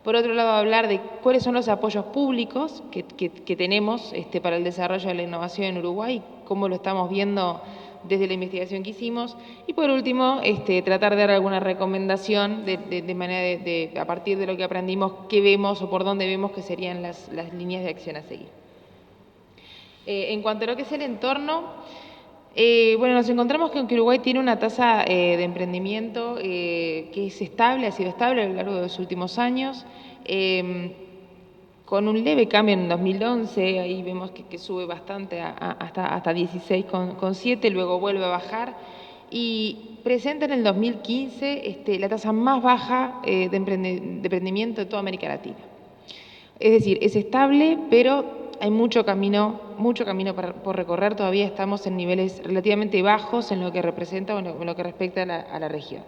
D: Por otro lado, hablar de cuáles son los apoyos públicos que tenemos para el desarrollo de la innovación en Uruguay, cómo lo estamos viendo desde la investigación que hicimos. Y por último, tratar de dar alguna recomendación de manera a partir de lo que aprendimos, qué vemos o por dónde vemos que serían las líneas de acción a seguir. En cuanto a lo que es el entorno, bueno, nos encontramos que Uruguay tiene una tasa de emprendimiento que es estable, ha sido estable a lo largo de los últimos años, con un leve cambio en 2011, ahí vemos que sube bastante hasta 16,7, luego vuelve a bajar, y presenta en el 2015 la tasa más baja de emprendimiento de toda América Latina. Es decir, es estable, pero hay mucho camino por recorrer. Todavía estamos en niveles relativamente bajos en lo que representa o en lo que respecta a la región.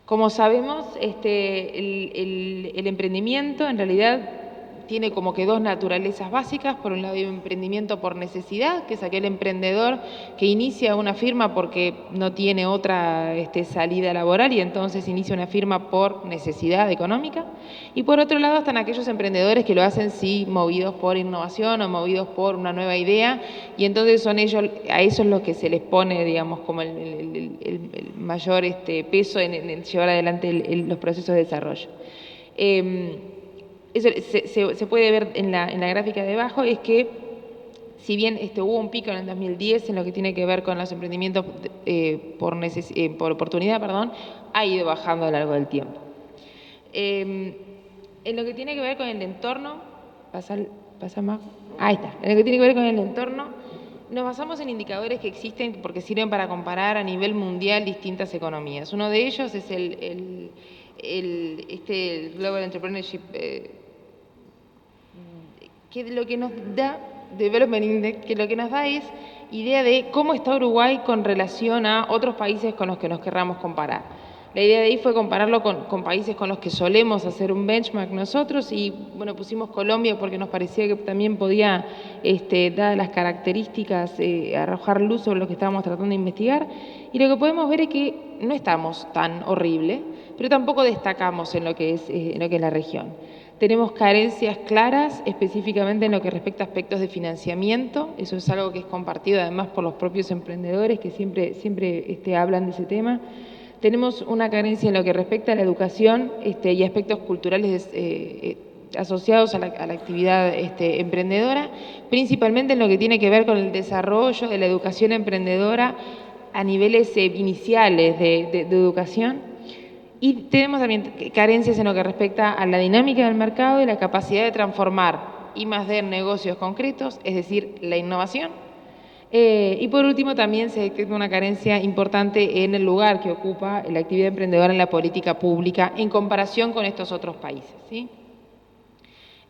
D: Como sabemos, el emprendimiento en realidad tiene como que dos naturalezas básicas. Por un lado hay un emprendimiento por necesidad, que es aquel emprendedor que inicia una firma porque no tiene otra salida laboral y entonces inicia una firma por necesidad económica. Y por otro lado están aquellos emprendedores que lo hacen sí movidos por innovación o movidos por una nueva idea, y entonces son ellos, a eso es lo que se les pone, digamos, como el mayor peso en llevar adelante los procesos de desarrollo. Eso se puede ver en la gráfica de abajo, es que si bien hubo un pico en el 2010 en lo que tiene que ver con los emprendimientos por oportunidad, ha ido bajando a lo largo del tiempo. En lo que tiene que ver con el entorno, pasa más, ahí está, en lo que tiene que ver con el entorno, nos basamos en indicadores que existen porque sirven para comparar a nivel mundial distintas economías. Uno de ellos es el Global Entrepreneurship, que lo que nos da, Development Index, que lo que nos da es idea de cómo está Uruguay con relación a otros países con los que nos querramos comparar. La idea de ahí fue compararlo con países con los que solemos hacer un benchmark nosotros, y bueno, pusimos Colombia porque nos parecía que también podía, dadas las características, arrojar luz sobre lo que estábamos tratando de investigar, y lo que podemos ver es que no estamos tan horrible, pero tampoco destacamos en lo que es la región. Tenemos carencias claras, específicamente en lo que respecta a aspectos de financiamiento. Eso es algo que es compartido además por los propios emprendedores que siempre hablan de ese tema. Tenemos una carencia en lo que respecta a la educación y aspectos culturales asociados a la actividad emprendedora, principalmente en lo que tiene que ver con el desarrollo de la educación emprendedora a niveles iniciales de educación. Y tenemos también carencias en lo que respecta a la dinámica del mercado y la capacidad de transformar I+D en negocios concretos, es decir, la innovación. Y por último también se detecta una carencia importante en el lugar que ocupa la actividad emprendedora en la política pública en comparación con estos otros países, ¿sí?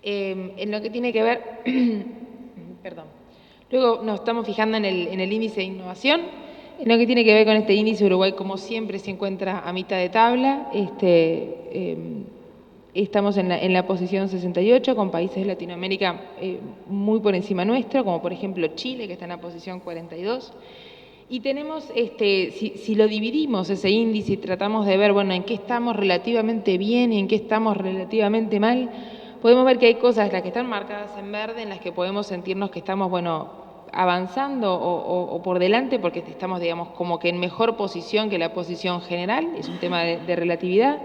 D: En lo que tiene que ver, luego nos estamos fijando en el índice de innovación. En lo que tiene que ver con este índice, Uruguay, como siempre, se encuentra a mitad de tabla. Estamos en la posición 68, con países de Latinoamérica muy por encima nuestro, como por ejemplo Chile, que está en la posición 42. Y tenemos, si lo dividimos ese índice y tratamos de ver, bueno, en qué estamos relativamente bien y en qué estamos relativamente mal, podemos ver que hay cosas, las que están marcadas en verde, en las que podemos sentirnos que estamos, bueno, avanzando o por delante, porque estamos, digamos, como que en mejor posición que la posición general, es un tema de relatividad.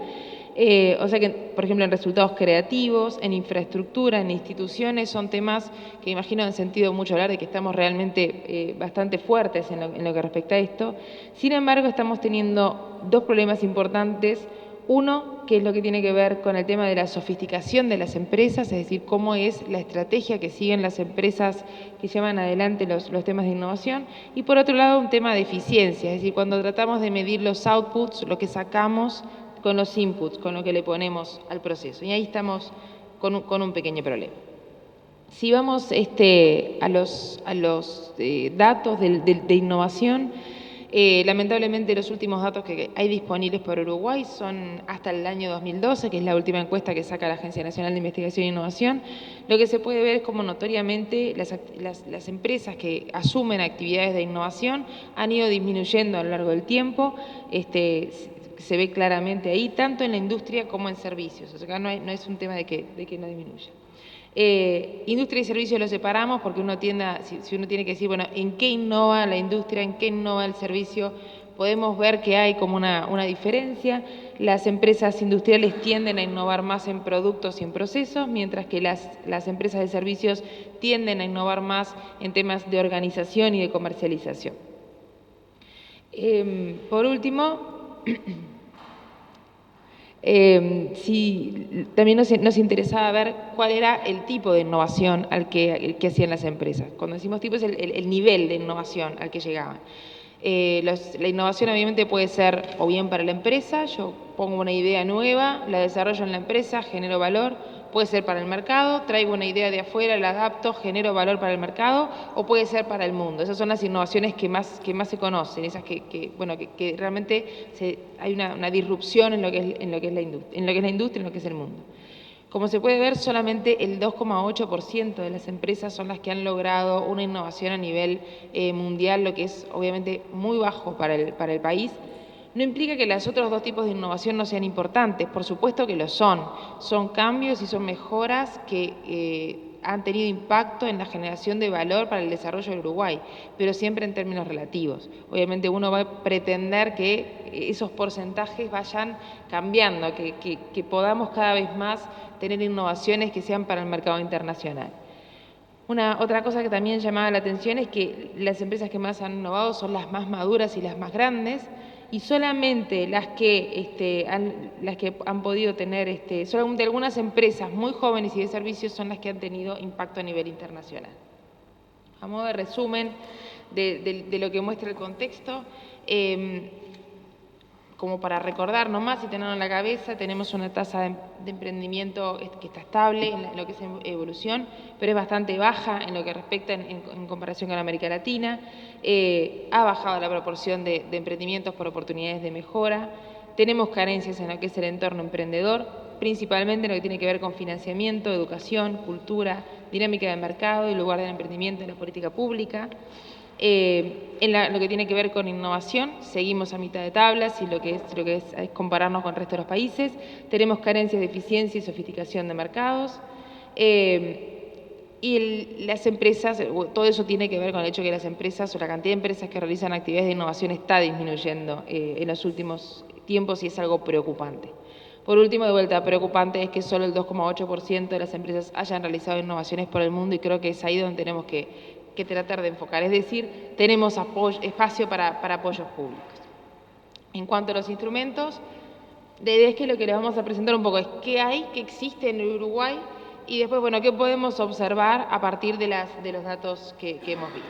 D: O sea que, por ejemplo, en resultados creativos, en infraestructura, en instituciones, son temas que imagino en sentido mucho hablar de que estamos realmente bastante fuertes en lo que respecta a esto. Sin embargo, estamos teniendo dos problemas importantes. Uno, que es lo que tiene que ver con el tema de la sofisticación de las empresas, es decir, cómo es la estrategia que siguen las empresas que llevan adelante los temas de innovación. Y por otro lado, un tema de eficiencia, es decir, cuando tratamos de medir los outputs, lo que sacamos con los inputs, con lo que le ponemos al proceso. Y ahí estamos con un pequeño problema. Si vamos a los datos de innovación, lamentablemente los últimos datos que hay disponibles por Uruguay son hasta el año 2012, que es la última encuesta que saca la Agencia Nacional de Investigación e Innovación. Lo que se puede ver es como notoriamente las empresas que asumen actividades de innovación han ido disminuyendo a lo largo del tiempo. Se ve claramente ahí, tanto en la industria como en servicios. O sea, no es un tema de que no disminuya. Industria y servicios lo separamos porque uno si uno tiene que decir, bueno, ¿en qué innova la industria, en qué innova el servicio? Podemos ver que hay como una diferencia. Las empresas industriales tienden a innovar más en productos y en procesos, mientras que las empresas de servicios tienden a innovar más en temas de organización y de comercialización. Por último, también nos interesaba ver cuál era el tipo de innovación al que hacían las empresas. Cuando decimos tipo es el nivel de innovación al que llegaban. La innovación obviamente puede ser o bien para la empresa, yo pongo una idea nueva, la desarrollo en la empresa, genero valor, puede ser para el mercado, traigo una idea de afuera, la adapto, genero valor para el mercado, o puede ser para el mundo. Esas son las innovaciones que más se conocen, esas que realmente hay una disrupción en lo que es la industria, en lo que es el mundo. Como se puede ver, solamente el 2,8% de las empresas son las que han logrado una innovación a nivel mundial, lo que es obviamente muy bajo para el país. No implica que los otros dos tipos de innovación no sean importantes, por supuesto que lo son. Son cambios y son mejoras que han tenido impacto en la generación de valor para el desarrollo del Uruguay, pero siempre en términos relativos. Obviamente uno va a pretender que esos porcentajes vayan cambiando, que podamos cada vez más tener innovaciones que sean para el mercado internacional. Otra cosa que también llamaba la atención es que las empresas que más han innovado son las más maduras y las más grandes, y solamente las que han podido tener, solamente algunas empresas muy jóvenes y de servicios son las que han tenido impacto a nivel internacional. A modo de resumen de lo que muestra el contexto, como para recordar nomás y tenerlo en la cabeza, tenemos una tasa de emprendimiento que está estable en lo que es evolución, pero es bastante baja en lo que respecta en comparación con América Latina. Ha bajado la proporción de emprendimientos por oportunidades de mejora. Tenemos carencias en lo que es el entorno emprendedor, principalmente en lo que tiene que ver con financiamiento, educación, cultura, dinámica de mercado y lugar del emprendimiento en la política pública. Lo que tiene que ver con innovación, seguimos a mitad de tablas y lo que es compararnos con el resto de los países. Tenemos carencias de eficiencia y sofisticación de mercados. Y las empresas, todo eso tiene que ver con el hecho que las empresas o la cantidad de empresas que realizan actividades de innovación está disminuyendo en los últimos tiempos y es algo preocupante. Por último, de vuelta, preocupante es que solo el 2,8% de las empresas hayan realizado innovaciones por el mundo y creo que es ahí donde tenemos que tratar de enfocar, es decir, tenemos espacio para apoyos públicos. En cuanto a los instrumentos, la idea es que lo que les vamos a presentar un poco es qué hay, qué existe en el Uruguay y después, bueno, qué podemos observar a partir de los datos que hemos visto.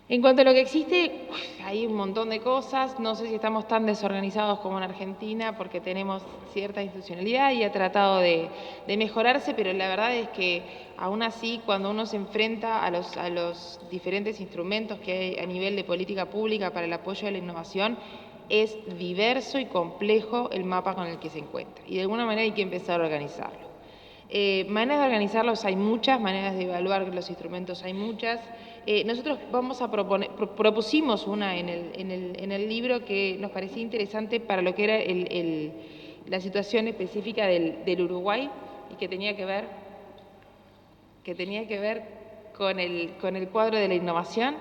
D: En cuanto a lo que existe, hay un montón de cosas, no sé si estamos tan desorganizados como en Argentina porque tenemos cierta institucionalidad y ha tratado de mejorarse, pero la verdad es que aún así cuando uno se enfrenta a los diferentes instrumentos que hay a nivel de política pública para el apoyo de la innovación, es diverso y complejo el mapa con el que se encuentra y de alguna manera hay que empezar a organizarlo. Maneras de organizarlos hay muchas, maneras de evaluar los instrumentos hay muchas. Nosotros propusimos una en el libro que nos parecía interesante para lo que era la situación específica del Uruguay y que tenía que ver con el cuadro de la innovación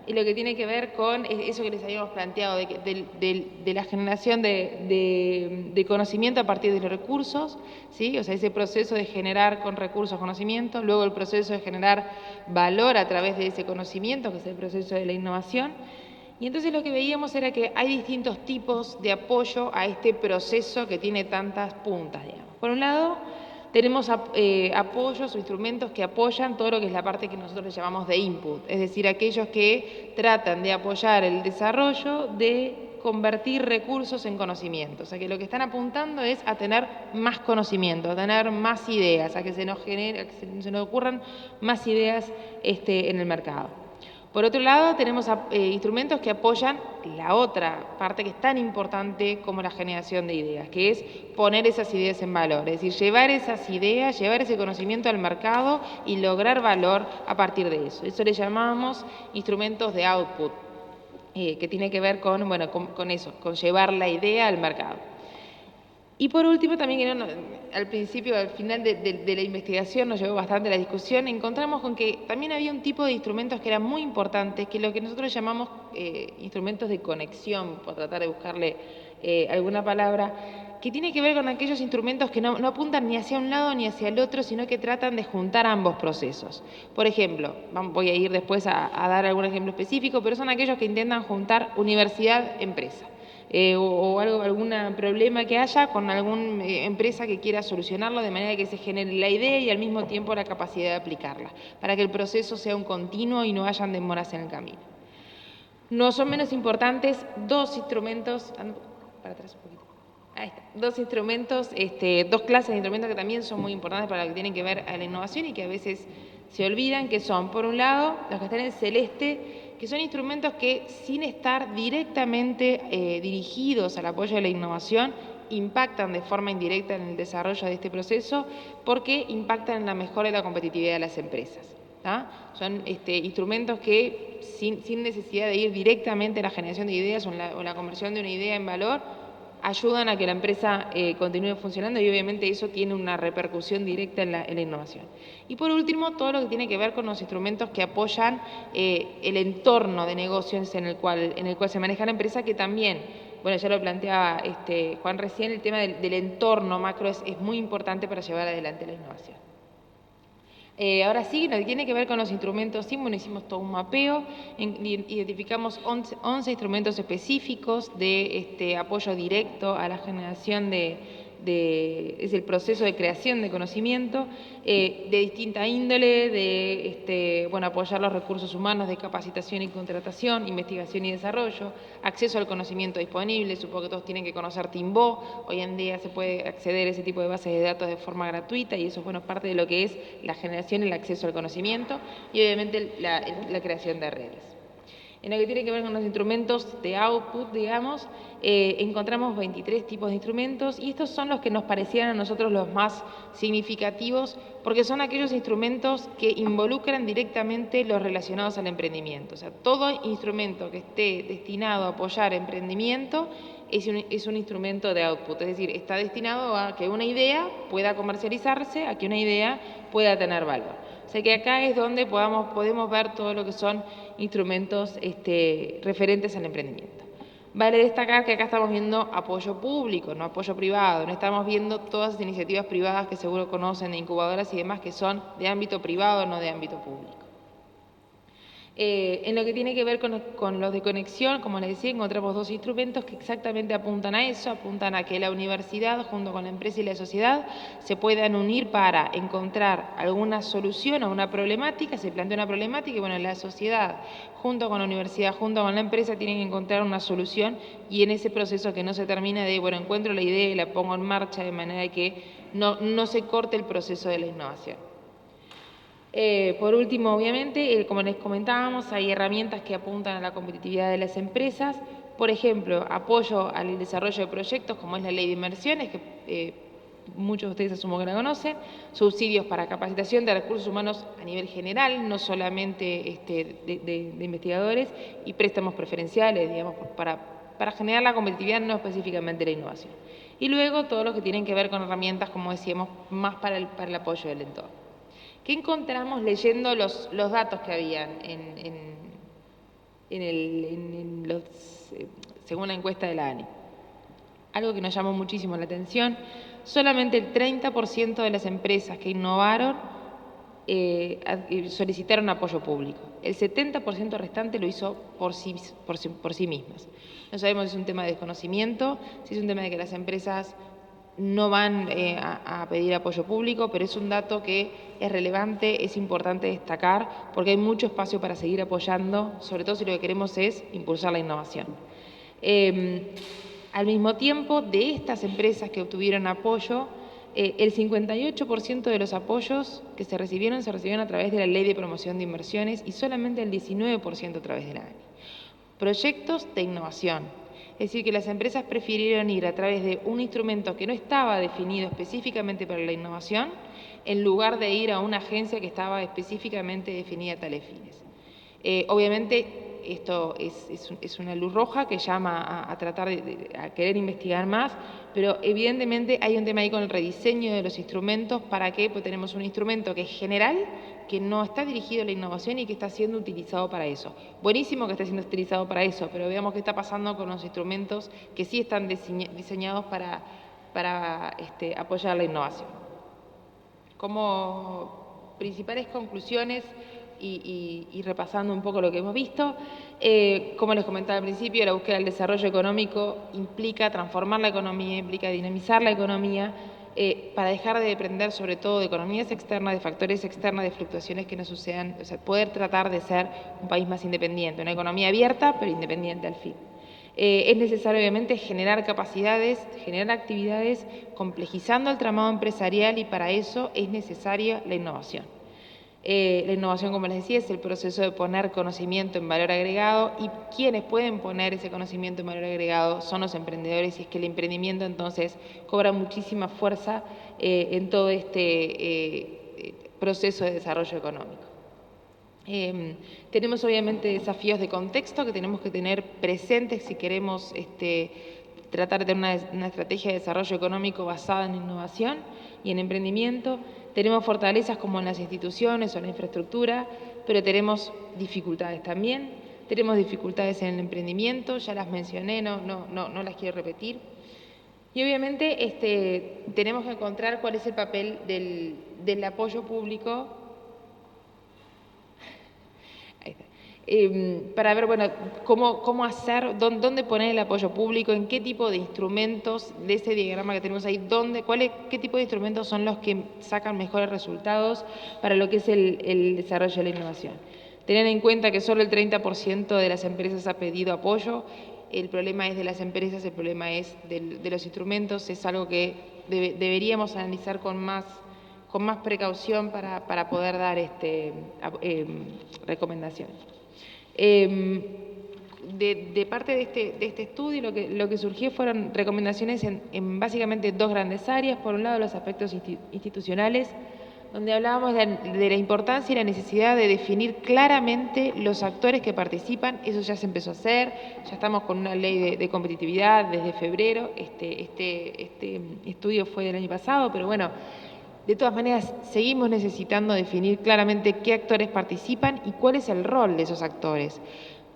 D: y lo que tiene que ver con eso que les habíamos planteado, de la generación de conocimiento a partir de los recursos, ¿sí? O sea, ese proceso de generar con recursos conocimiento, luego el proceso de generar valor a través de ese conocimiento, que es el proceso de la innovación. Y entonces lo que veíamos era que hay distintos tipos de apoyo a este proceso que tiene tantas puntas, digamos. Por un lado, tenemos apoyos o instrumentos que apoyan todo lo que es la parte que nosotros le llamamos de input, es decir, aquellos que tratan de apoyar el desarrollo de convertir recursos en conocimiento. O sea, que lo que están apuntando es a tener más conocimiento, a tener más ideas, a que se nos ocurran más ideas en el mercado. Por otro lado, tenemos instrumentos que apoyan la otra parte que es tan importante como la generación de ideas, que es poner esas ideas en valor, es decir, llevar esas ideas, llevar ese conocimiento al mercado y lograr valor a partir de eso. Eso le llamamos instrumentos de output, que tiene que ver con eso, con llevar la idea al mercado. Y por último, también al principio, al final de la investigación, nos llevó bastante la discusión, encontramos con que también había un tipo de instrumentos que eran muy importantes, que es lo que nosotros llamamos instrumentos de conexión, por tratar de buscarle alguna palabra, que tiene que ver con aquellos instrumentos que no apuntan ni hacia un lado ni hacia el otro, sino que tratan de juntar ambos procesos. Por ejemplo, voy a ir después a dar algún ejemplo específico, pero son aquellos que intentan juntar universidad-empresa. Algún problema que haya con alguna empresa que quiera solucionarlo de manera que se genere la idea y al mismo tiempo la capacidad de aplicarla, para que el proceso sea un continuo y no hayan demoras en el camino. No son menos importantes dos instrumentos, para atrás un poquito. Ahí está. Dos instrumentos, dos clases de instrumentos que también son muy importantes para lo que tienen que ver a la innovación y que a veces se olvidan, que son, por un lado, los que están en celeste, que son instrumentos que, sin estar directamente dirigidos al apoyo de la innovación, impactan de forma indirecta en el desarrollo de este proceso porque impactan en la mejora de la competitividad de las empresas. Son instrumentos que, sin necesidad de ir directamente a la generación de ideas o la conversión de una idea en valor, ayudan a que la empresa continúe funcionando y obviamente eso tiene una repercusión directa en la innovación. Y por último, todo lo que tiene que ver con los instrumentos que apoyan el entorno de negocios en el cual se maneja la empresa, que también, bueno, ya lo planteaba Juan recién, el tema del entorno macro es muy importante para llevar adelante la innovación. Ahora sí, lo que tiene que ver con los instrumentos, sí, bueno, hicimos todo un mapeo, identificamos 11 instrumentos específicos de apoyo directo a la generación es el proceso de creación de conocimiento, de distinta índole, bueno, apoyar los recursos humanos de capacitación y contratación, investigación y desarrollo, acceso al conocimiento disponible, supongo que todos tienen que conocer Timbó, hoy en día se puede acceder a ese tipo de bases de datos de forma gratuita y eso es, bueno, parte de lo que es la generación y el acceso al conocimiento y obviamente la creación de redes. En lo que tiene que ver con los instrumentos de output, digamos, encontramos 23 tipos de instrumentos y estos son los que nos parecían a nosotros los más significativos porque son aquellos instrumentos que involucran directamente los relacionados al emprendimiento. O sea, todo instrumento que esté destinado a apoyar emprendimiento es un instrumento de output, es decir, está destinado a que una idea pueda comercializarse, a que una idea pueda tener valor. O sea que acá es donde podemos ver todo lo que son instrumentos referentes al emprendimiento. Vale destacar que acá estamos viendo apoyo público, no apoyo privado, no estamos viendo todas las iniciativas privadas que seguro conocen, de incubadoras y demás, que son de ámbito privado, no de ámbito público. En lo que tiene que ver con los de conexión, como les decía, encontramos dos instrumentos que exactamente apuntan a eso, apuntan a que la universidad junto con la empresa y la sociedad se puedan unir para encontrar alguna solución a una problemática, se plantea una problemática y bueno, la sociedad junto con la universidad, junto con la empresa tienen que encontrar una solución y en ese proceso que no se termina de, bueno, encuentro la idea y la pongo en marcha de manera que no se corte el proceso de la innovación. Por último, obviamente, como les comentábamos, hay herramientas que apuntan a la competitividad de las empresas. Por ejemplo, apoyo al desarrollo de proyectos, como es la ley de inversiones, que muchos de ustedes asumo que la conocen, subsidios para capacitación de recursos humanos a nivel general, no solamente de investigadores, y préstamos preferenciales, digamos, para generar la competitividad, no específicamente la innovación. Y luego, todo lo que tienen que ver con herramientas, como decíamos, más para el apoyo del entorno. ¿Qué encontramos leyendo los datos que habían según la encuesta de la ANI? Algo que nos llamó muchísimo la atención, solamente el 30% de las empresas que innovaron solicitaron apoyo público. El 70% restante lo hizo por sí mismas. No sabemos si es un tema de desconocimiento, si es un tema de que las empresas no van a pedir apoyo público, pero es un dato que es relevante, es importante destacar, porque hay mucho espacio para seguir apoyando, sobre todo si lo que queremos es impulsar la innovación. Al mismo tiempo, de estas empresas que obtuvieron apoyo, el 58% de los apoyos que se recibieron a través de la Ley de Promoción de Inversiones y solamente el 19% a través de la ANI. Proyectos de innovación. Es decir, que las empresas prefirieron ir a través de un instrumento que no estaba definido específicamente para la innovación, en lugar de ir a una agencia que estaba específicamente definida a tales fines. Obviamente, esto es una luz roja que llama a tratar a querer investigar más, pero evidentemente hay un tema ahí con el rediseño de los instrumentos. ¿Para qué? Pues tenemos un instrumento que es general, que no está dirigido a la innovación y que está siendo utilizado para eso. Buenísimo que esté siendo utilizado para eso, pero veamos qué está pasando con los instrumentos que sí están diseñados para apoyar la innovación. Como principales conclusiones y repasando un poco lo que hemos visto, como les comentaba al principio, la búsqueda del desarrollo económico implica transformar la economía, implica dinamizar la economía, para dejar de depender sobre todo de economías externas, de factores externos, de fluctuaciones que nos sucedan, o sea, poder tratar de ser un país más independiente, una economía abierta pero independiente al fin. Es necesario obviamente generar capacidades, generar actividades, complejizando el tramado empresarial, y para eso es necesaria la innovación. La innovación, como les decía, es el proceso de poner conocimiento en valor agregado, y quienes pueden poner ese conocimiento en valor agregado son los emprendedores, y es que el emprendimiento entonces cobra muchísima fuerza en todo este proceso de desarrollo económico. Tenemos obviamente desafíos de contexto que tenemos que tener presentes si queremos tratar de tener una estrategia de desarrollo económico basada en innovación y en emprendimiento. Tenemos fortalezas como en las instituciones o en la infraestructura, pero tenemos dificultades también. Tenemos dificultades en el emprendimiento, ya las mencioné, no las quiero repetir. Y obviamente tenemos que encontrar cuál es el papel del apoyo público para ver, bueno, cómo hacer, dónde poner el apoyo público, en qué tipo de instrumentos de ese diagrama que tenemos ahí, qué tipo de instrumentos son los que sacan mejores resultados para lo que es el desarrollo de la innovación. Tener en cuenta que solo el 30% de las empresas ha pedido apoyo. El problema es de las empresas, el problema es de los instrumentos. Es algo que deberíamos analizar con más precaución para poder dar recomendaciones. De parte de este estudio lo que surgió fueron recomendaciones en básicamente dos grandes áreas. Por un lado, los aspectos institucionales, donde hablábamos de la importancia y la necesidad de definir claramente los actores que participan. Eso ya se empezó a hacer, ya estamos con una ley de competitividad desde febrero. Este estudio fue del año pasado, pero bueno, de todas maneras, seguimos necesitando definir claramente qué actores participan y cuál es el rol de esos actores,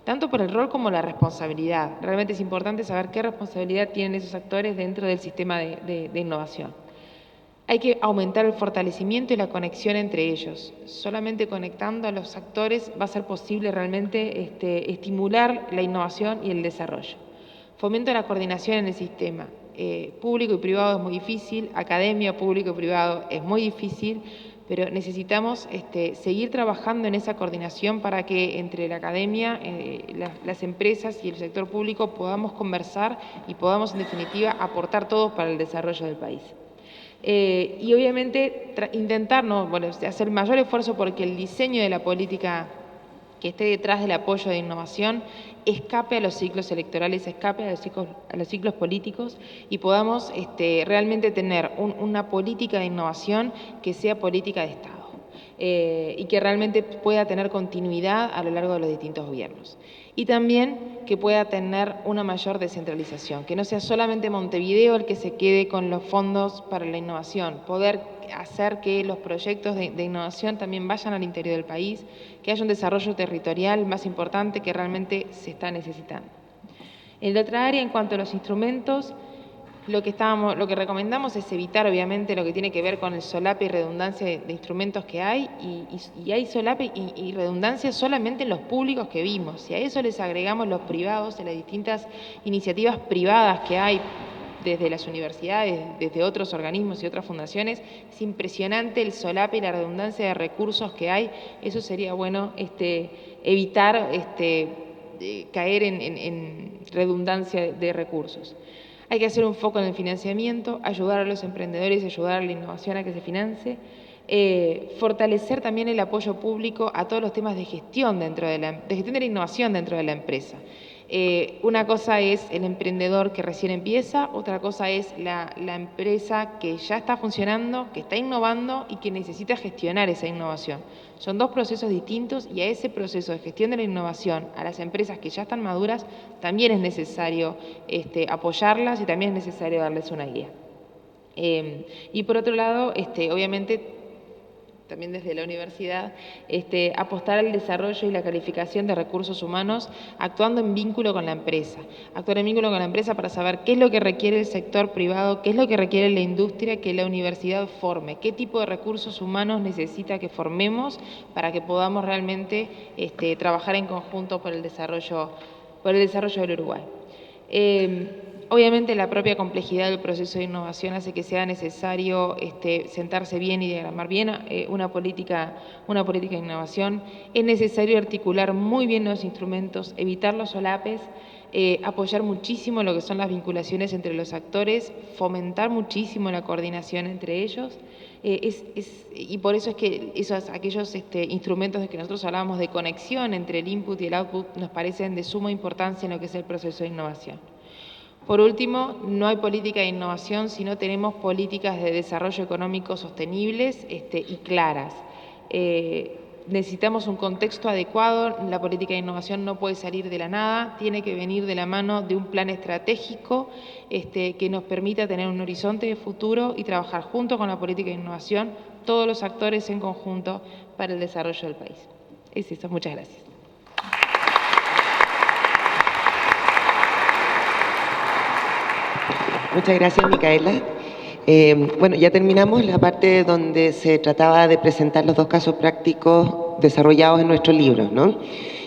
D: tanto por el rol como la responsabilidad. Realmente es importante saber qué responsabilidad tienen esos actores dentro del sistema de innovación. Hay que aumentar el fortalecimiento y la conexión entre ellos. Solamente conectando a los actores va a ser posible realmente estimular la innovación y el desarrollo. Fomento la coordinación en el sistema. Público y privado es muy difícil, academia, público y privado es muy difícil, pero necesitamos seguir trabajando en esa coordinación para que entre la academia, las empresas y el sector público podamos conversar y podamos, en definitiva, aportar todos para el desarrollo del país. Y obviamente intentar hacer mayor esfuerzo porque el diseño de la política que esté detrás del apoyo de innovación escape a los ciclos electorales, escape a los ciclos políticos, y podamos realmente tener una política de innovación que sea política de Estado y que realmente pueda tener continuidad a lo largo de los distintos gobiernos. Y también que pueda tener una mayor descentralización, que no sea solamente Montevideo el que se quede con los fondos para la innovación, poder hacer que los proyectos de innovación también vayan al interior del país, que haya un desarrollo territorial más importante que realmente se está necesitando. En la otra área, en cuanto a los instrumentos, lo que recomendamos es evitar, obviamente, lo que tiene que ver con el solape y redundancia de instrumentos que hay, y hay solape y redundancia solamente en los públicos que vimos. Si a eso les agregamos los privados, en las distintas iniciativas privadas que hay, desde las universidades, desde otros organismos y otras fundaciones, es impresionante el solape y la redundancia de recursos que hay. Eso sería bueno evitar caer en redundancia de recursos. Hay que hacer un foco en el financiamiento, ayudar a los emprendedores, ayudar a la innovación a que se financie, fortalecer también el apoyo público a todos los temas de gestión de la innovación dentro de la empresa. Una cosa es el emprendedor que recién empieza, otra cosa es la empresa que ya está funcionando, que está innovando y que necesita gestionar esa innovación. Son dos procesos distintos y a ese proceso de gestión de la innovación, a las empresas que ya están maduras, también es necesario apoyarlas y también es necesario darles una guía. Y por otro lado, obviamente, también desde la universidad, apostar al desarrollo y la calificación de recursos humanos actuando en vínculo con la empresa. Actuar en vínculo con la empresa para saber qué es lo que requiere el sector privado, qué es lo que requiere la industria que la universidad forme, qué tipo de recursos humanos necesita que formemos para que podamos realmente trabajar en conjunto por el desarrollo del Uruguay. Obviamente la propia complejidad del proceso de innovación hace que sea necesario sentarse bien y diagramar bien una política de innovación. Es necesario articular muy bien los instrumentos, evitar los solapes, apoyar muchísimo lo que son las vinculaciones entre los actores, fomentar muchísimo la coordinación entre ellos. Y por eso es que aquellos instrumentos de que nosotros hablábamos de conexión entre el input y el output nos parecen de suma importancia en lo que es el proceso de innovación. Por último, no hay política de innovación si no tenemos políticas de desarrollo económico sostenibles y claras. Necesitamos un contexto adecuado, la política de innovación no puede salir de la nada, tiene que venir de la mano de un plan estratégico que nos permita tener un horizonte de futuro y trabajar junto con la política de innovación, todos los actores en conjunto para el desarrollo del país. Es eso, muchas gracias.
B: Muchas gracias, Micaela. Bueno, ya terminamos la parte donde se trataba de presentar los dos casos prácticos desarrollados en nuestro libro, ¿no?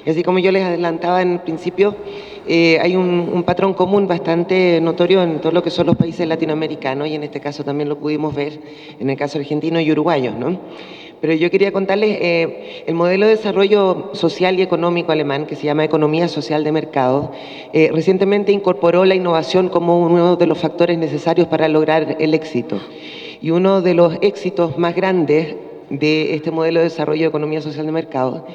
B: Y así como yo les adelantaba en el principio, hay un patrón común bastante notorio en todo lo que son los países latinoamericanos, y en este caso también lo pudimos ver en el caso argentino y uruguayo, ¿no? Pero yo quería contarles el modelo de desarrollo social y económico alemán, que se llama Economía Social de Mercado, recientemente incorporó la innovación como uno de los factores necesarios para lograr el éxito. Y uno de los éxitos más grandes de este modelo de desarrollo de economía social de mercado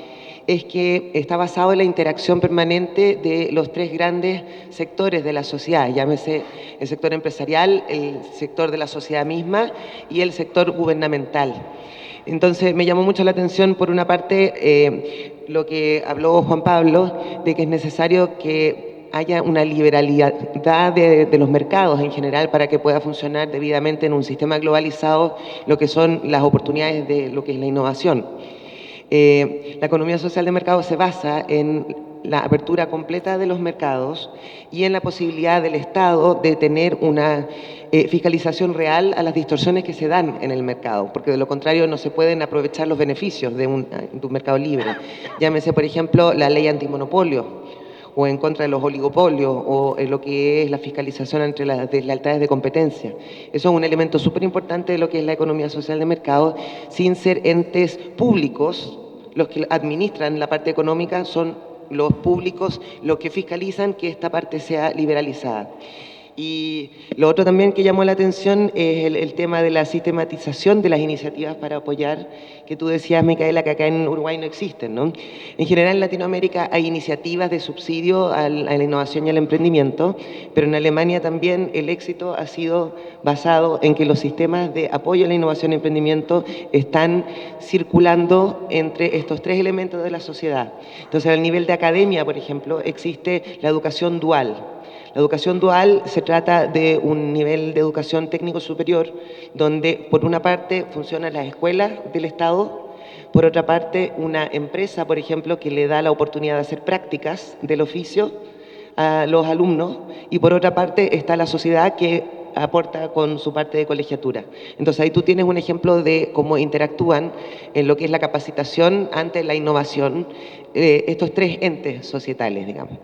B: es que está basado en la interacción permanente de los tres grandes sectores de la sociedad, llámese el sector empresarial, el sector de la sociedad misma y el sector gubernamental. Entonces me llamó mucho la atención, por una parte, lo que habló Juan Pablo, de que es necesario que haya una liberalidad de los mercados en general para que pueda funcionar debidamente en un sistema globalizado lo que son las oportunidades de lo que es la innovación. La economía social de mercado se basa en la apertura completa de los mercados y en la posibilidad del Estado de tener una fiscalización real a las distorsiones que se dan en el mercado, porque de lo contrario no se pueden aprovechar los beneficios de un mercado libre. Llámese, por ejemplo, la ley antimonopolio, o en contra de los oligopolios, o en lo que es la fiscalización entre las deslealtades de competencia. Eso es un elemento súper importante de lo que es la economía social de mercado. Sin ser entes públicos, los que administran la parte económica son los públicos los que fiscalizan que esta parte sea liberalizada. Y lo otro también que llamó la atención es el tema de la sistematización de las iniciativas para apoyar, que tú decías, Micaela, que acá en Uruguay no existen, ¿no? En general en Latinoamérica hay iniciativas de subsidio a la innovación y al emprendimiento, pero en Alemania también el éxito ha sido basado en que los sistemas de apoyo a la innovación y emprendimiento están circulando entre estos tres elementos de la sociedad. Entonces, al nivel de academia, por ejemplo, existe la educación dual. La educación dual se trata de un nivel de educación técnico superior donde por una parte funcionan las escuelas del Estado, por otra parte una empresa, por ejemplo, que le da la oportunidad de hacer prácticas del oficio a los alumnos, y por otra parte está la sociedad que aporta con su parte de colegiatura. Entonces ahí tú tienes un ejemplo de cómo interactúan en lo que es la capacitación ante la innovación estos tres entes societales, digamos.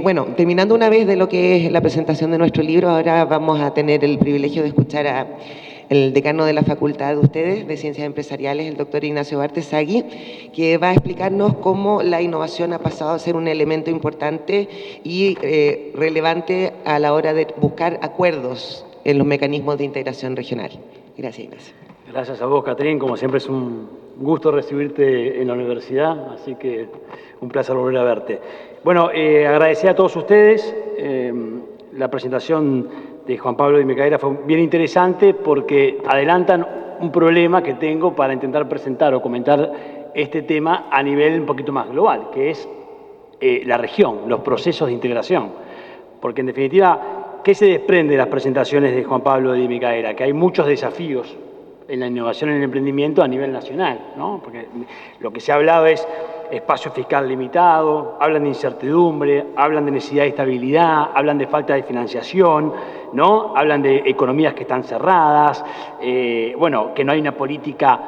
B: Bueno, terminando una vez de lo que es la presentación de nuestro libro, ahora vamos a tener el privilegio de escuchar al decano de la facultad de ustedes, de Ciencias Empresariales, el doctor Ignacio Bartesagui, que va a explicarnos cómo la innovación ha pasado a ser un elemento importante y relevante a la hora de buscar acuerdos en los mecanismos de integración regional. Gracias, Ignacio.
E: Gracias a vos, Catrín. Como siempre es un gusto recibirte en la universidad, así que un placer volver a verte. Bueno, agradecer a todos ustedes. La presentación de Juan Pablo y Micaela fue bien interesante porque adelantan un problema que tengo para intentar presentar o comentar este tema a nivel un poquito más global, que es la región, los procesos de integración. Porque en definitiva, ¿qué se desprende de las presentaciones de Juan Pablo y de Micaela? Que hay muchos desafíos en la innovación y en el emprendimiento a nivel nacional, ¿no? Porque lo que se ha hablado es espacio fiscal limitado, hablan de incertidumbre, hablan de necesidad de estabilidad, hablan de falta de financiación, ¿no? Hablan de economías que están cerradas, bueno, que no hay una política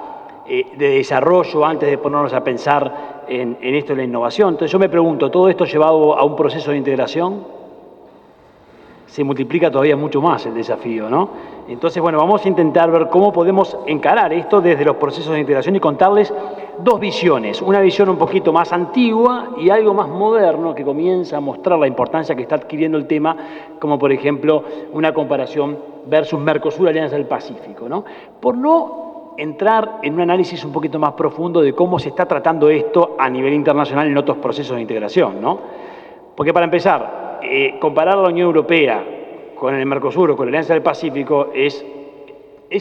E: de desarrollo antes de ponernos a pensar en esto de la innovación. Entonces yo me pregunto, ¿todo esto llevado a un proceso de integración? Se multiplica todavía mucho más el desafío, ¿no? Entonces, bueno, vamos a intentar ver cómo podemos encarar esto desde los procesos de integración y contarles dos visiones. Una visión un poquito más antigua y algo más moderno que comienza a mostrar la importancia que está adquiriendo el tema, como por ejemplo una comparación versus Mercosur, Alianza del Pacífico, ¿no? Por no entrar en un análisis un poquito más profundo de cómo se está tratando esto a nivel internacional en otros procesos de integración, ¿no? Porque para empezar, comparar la Unión Europea con el Mercosur o con la Alianza del Pacífico es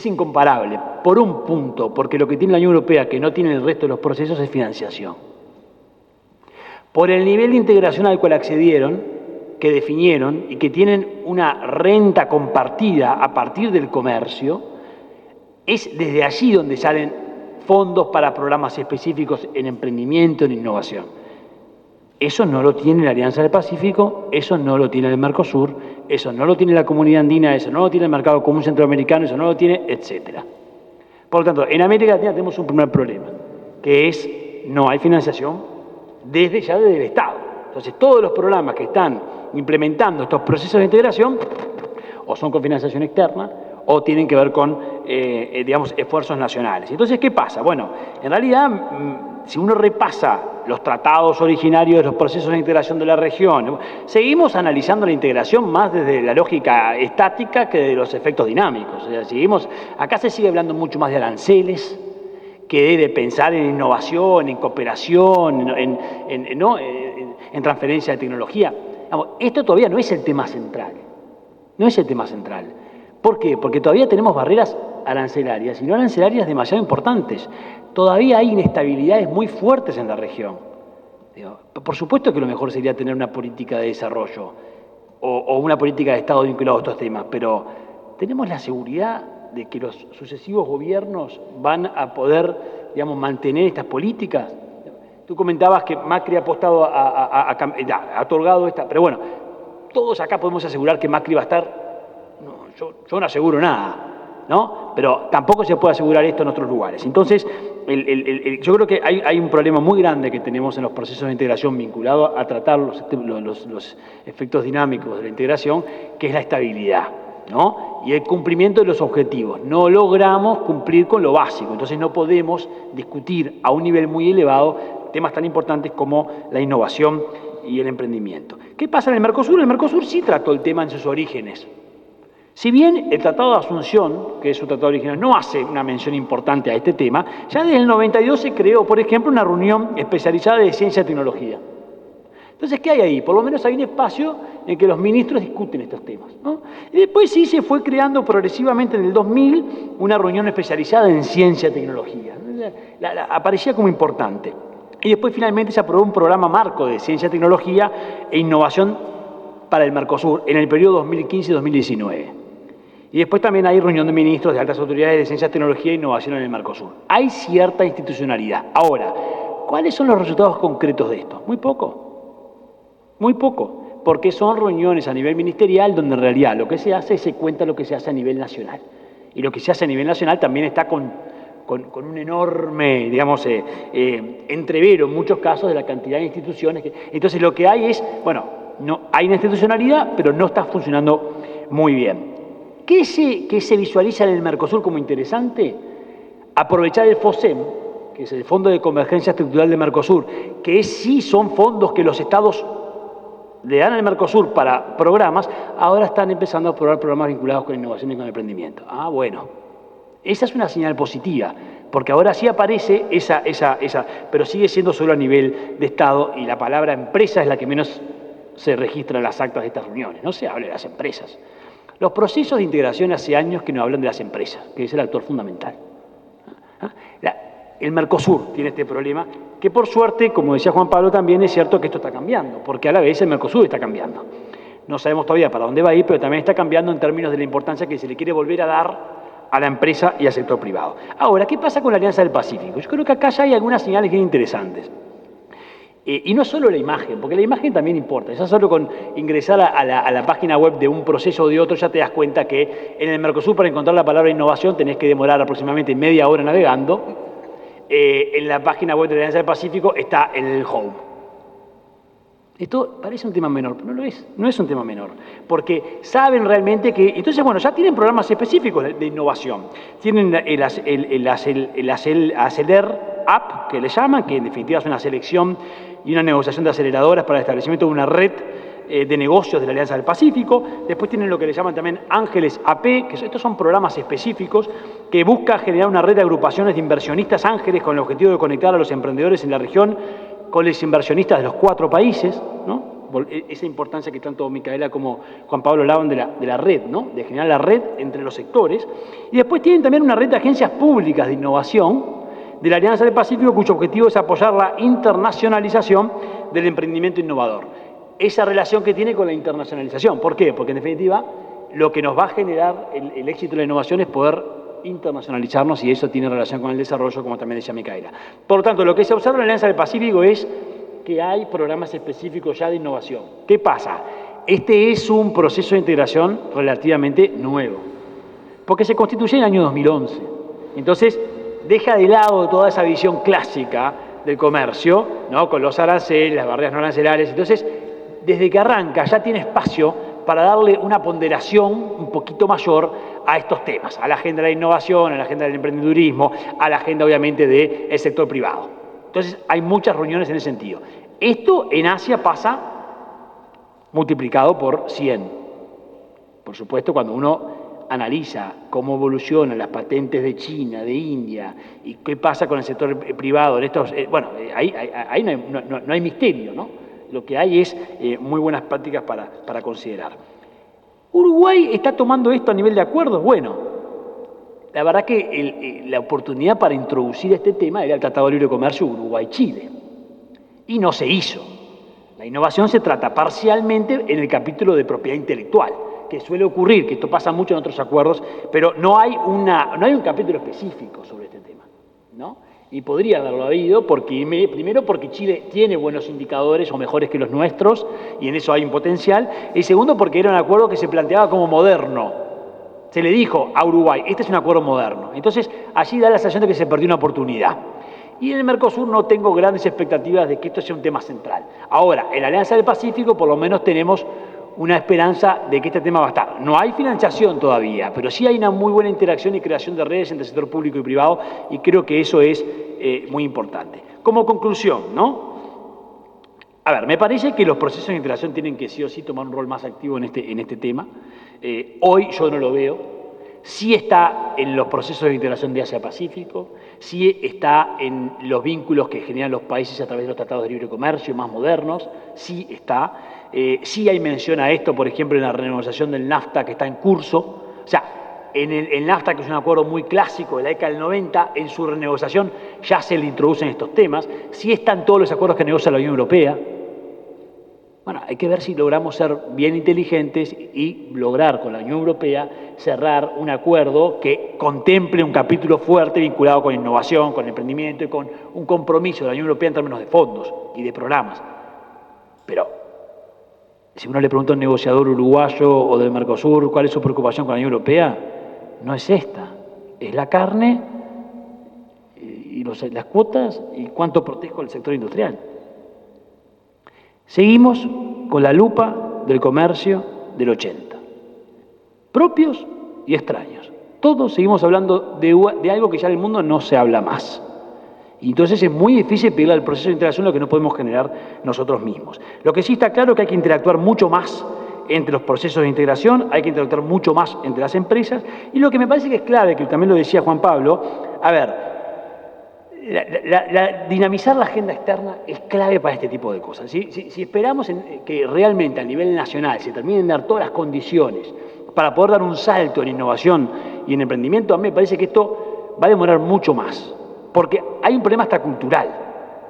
E: incomparable, por un punto, porque lo que tiene la Unión Europea que no tiene el resto de los procesos es financiación. Por el nivel de integración al cual accedieron, que definieron y que tienen una renta compartida a partir del comercio, es desde allí donde salen fondos para programas específicos en emprendimiento, en innovación. Eso no lo tiene la Alianza del Pacífico, eso no lo tiene el Mercosur, eso no lo tiene la Comunidad Andina, eso no lo tiene el Mercado Común Centroamericano, eso no lo tiene, etc. Por lo tanto, en América Latina tenemos un primer problema, que es no hay financiación desde el Estado. Entonces, todos los programas que están implementando estos procesos de integración o son con financiación externa o tienen que ver con, digamos, esfuerzos nacionales. Entonces, ¿qué pasa? Bueno, en realidad, si uno repasa los tratados originarios de los procesos de integración de la región, seguimos analizando la integración más desde la lógica estática que de los efectos dinámicos. O sea, acá se sigue hablando mucho más de aranceles que de pensar en innovación, en cooperación, en transferencia de tecnología. Esto todavía no es el tema central. No es el tema central. ¿Por qué? Porque todavía tenemos barreras arancelarias, y no arancelarias demasiado importantes. Todavía hay inestabilidades muy fuertes en la región. Por supuesto que lo mejor sería tener una política de desarrollo o una política de Estado vinculada a estos temas, pero tenemos la seguridad de que los sucesivos gobiernos van a poder, digamos, mantener estas políticas. Tú comentabas que Macri ha apostado ha otorgado esta, pero bueno, todos acá podemos asegurar que Macri va a estar. No, yo no aseguro nada, ¿no? Pero tampoco se puede asegurar esto en otros lugares. Entonces, yo creo que hay un problema muy grande que tenemos en los procesos de integración vinculado a tratar los efectos dinámicos de la integración, que es la estabilidad, ¿no? Y el cumplimiento de los objetivos. No logramos cumplir con lo básico, entonces no podemos discutir a un nivel muy elevado temas tan importantes como la innovación y el emprendimiento. ¿Qué pasa en el Mercosur? El Mercosur sí trató el tema en sus orígenes. Si bien el Tratado de Asunción, que es su tratado original, no hace una mención importante a este tema, ya desde el 92 se creó, por ejemplo, una reunión especializada de ciencia y tecnología. Entonces, ¿qué hay ahí? Por lo menos hay un espacio en que los ministros discuten estos temas, ¿no? Y después sí se fue creando progresivamente en el 2000 una reunión especializada en ciencia y tecnología. Aparecía como importante. Y después finalmente se aprobó un programa marco de ciencia, tecnología e innovación para el Mercosur en el periodo 2015-2019. Y después también hay reunión de ministros de altas autoridades de ciencia, tecnología e innovación en el Mercosur. Hay cierta institucionalidad. Ahora, ¿cuáles son los resultados concretos de esto? Muy poco. Muy poco. Porque son reuniones a nivel ministerial donde en realidad lo que se hace es se cuenta lo que se hace a nivel nacional. Y lo que se hace a nivel nacional también está con un enorme, digamos, entrevero en muchos casos de la cantidad de instituciones. Entonces lo que hay es, bueno, no, hay una institucionalidad, pero no está funcionando muy bien. ¿Qué se visualiza en el Mercosur como interesante? Aprovechar el FOSEM, que es el Fondo de Convergencia Estructural de Mercosur, que sí son fondos que los estados le dan al Mercosur para programas, ahora están empezando a aprobar programas vinculados con innovación y con emprendimiento. Ah, bueno. Esa es una señal positiva, porque ahora sí aparece pero sigue siendo solo a nivel de Estado y la palabra empresa es la que menos se registra en las actas de estas reuniones. No se habla de las empresas. Los procesos de integración hace años que nos hablan de las empresas, que es el actor fundamental. El Mercosur tiene este problema, que por suerte, como decía Juan Pablo también, es cierto que esto está cambiando, porque a la vez el Mercosur está cambiando. No sabemos todavía para dónde va a ir, pero también está cambiando en términos de la importancia que se le quiere volver a dar a la empresa y al sector privado. Ahora, ¿qué pasa con la Alianza del Pacífico? Yo creo que acá ya hay algunas señales bien interesantes. Y no es solo la imagen, porque la imagen también importa. Ya solo con ingresar a la página web de un proceso o de otro ya te das cuenta que en el Mercosur para encontrar la palabra innovación tenés que demorar aproximadamente media hora navegando. En la página web de la Alianza del Pacífico está en el home. Esto parece un tema menor, pero no lo es, no es un tema menor, porque saben realmente que, entonces bueno, ya tienen programas específicos de innovación, tienen el Aceler App, que le llaman, que en definitiva es una selección y una negociación de aceleradoras para el establecimiento de una red de negocios de la Alianza del Pacífico. Después tienen lo que le llaman también Ángeles AP, que estos son programas específicos que buscan generar una red de agrupaciones de inversionistas ángeles con el objetivo de conectar a los emprendedores en la región con los inversionistas de los 4 países, ¿no? Esa importancia que tanto Micaela como Juan Pablo hablaban de la red, ¿no? De generar la red entre los sectores. Y después tienen también una red de agencias públicas de innovación de la Alianza del Pacífico, cuyo objetivo es apoyar la internacionalización del emprendimiento innovador. Esa relación que tiene con la internacionalización. ¿Por qué? Porque en definitiva lo que nos va a generar el éxito de la innovación es poder internacionalizarnos y eso tiene relación con el desarrollo, como también decía Micaela. Por lo tanto, lo que se observa en la Alianza del Pacífico es que hay programas específicos ya de innovación. ¿Qué pasa? Este es un proceso de integración relativamente nuevo, porque se constituye en el año 2011. Entonces, deja de lado toda esa visión clásica del comercio, ¿no? Con los aranceles, las barreras no arancelarias. Entonces, desde que arranca ya tiene espacio para darle una ponderación un poquito mayor a estos temas, a la agenda de la innovación, a la agenda del emprendedurismo, a la agenda obviamente del sector privado. Entonces hay muchas reuniones en ese sentido. Esto en Asia pasa multiplicado por 100. Por supuesto, cuando uno analiza cómo evolucionan las patentes de China, de India, y qué pasa con el sector privado, en estos, ahí no hay misterio, ¿no? Lo que hay es muy buenas prácticas para considerar. ¿Uruguay está tomando esto a nivel de acuerdos? Bueno, la verdad que la oportunidad para introducir este tema era el Tratado de Libre Comercio Uruguay-Chile. Y no se hizo. La innovación se trata parcialmente en el capítulo de propiedad intelectual, que suele ocurrir, que esto pasa mucho en otros acuerdos, pero no hay un capítulo específico sobre este tema, ¿no? Y podría haberlo habido, primero porque Chile tiene buenos indicadores o mejores que los nuestros, y en eso hay un potencial, y segundo porque era un acuerdo que se planteaba como moderno. Se le dijo a Uruguay, este es un acuerdo moderno. Entonces, allí da la sensación de que se perdió una oportunidad. Y en el Mercosur no tengo grandes expectativas de que esto sea un tema central. Ahora, en la Alianza del Pacífico por lo menos tenemos una esperanza de que este tema va a estar. No hay financiación todavía, pero sí hay una muy buena interacción y creación de redes entre el sector público y privado, y creo que eso es muy importante. Como conclusión, ¿no? A ver, me parece que los procesos de integración tienen que sí o sí tomar un rol más activo en este tema. Hoy yo no lo veo. Sí está en los procesos de integración de Asia-Pacífico, sí está en los vínculos que generan los países a través de los tratados de libre comercio más modernos, sí está. Sí hay mención a esto, por ejemplo, en la renegociación del NAFTA que está en curso. O sea, en el NAFTA, que es un acuerdo muy clásico de la década del 90, en su renegociación ya se le introducen estos temas. Sí están todos los acuerdos que negocia la Unión Europea. Bueno, hay que ver si logramos ser bien inteligentes y lograr con la Unión Europea cerrar un acuerdo que contemple un capítulo fuerte vinculado con innovación, con emprendimiento y con un compromiso de la Unión Europea en términos de fondos y de programas. Pero si uno le pregunta a un negociador uruguayo o del Mercosur cuál es su preocupación con la Unión Europea, no es esta, es la carne y las cuotas y cuánto protejo al sector industrial. Seguimos con la lupa del comercio del 80. Propios y extraños. Todos seguimos hablando de algo que ya en el mundo no se habla más. Y entonces es muy difícil pedirle al proceso de integración lo que no podemos generar nosotros mismos. Lo que sí está claro es que hay que interactuar mucho más entre los procesos de integración, hay que interactuar mucho más entre las empresas, y lo que me parece que es clave, que también lo decía Juan Pablo, a ver, dinamizar la agenda externa es clave para este tipo de cosas. Si esperamos que realmente a nivel nacional se terminen de dar todas las condiciones para poder dar un salto en innovación y en emprendimiento, a mí me parece que esto va a demorar mucho más, porque hay un problema hasta cultural,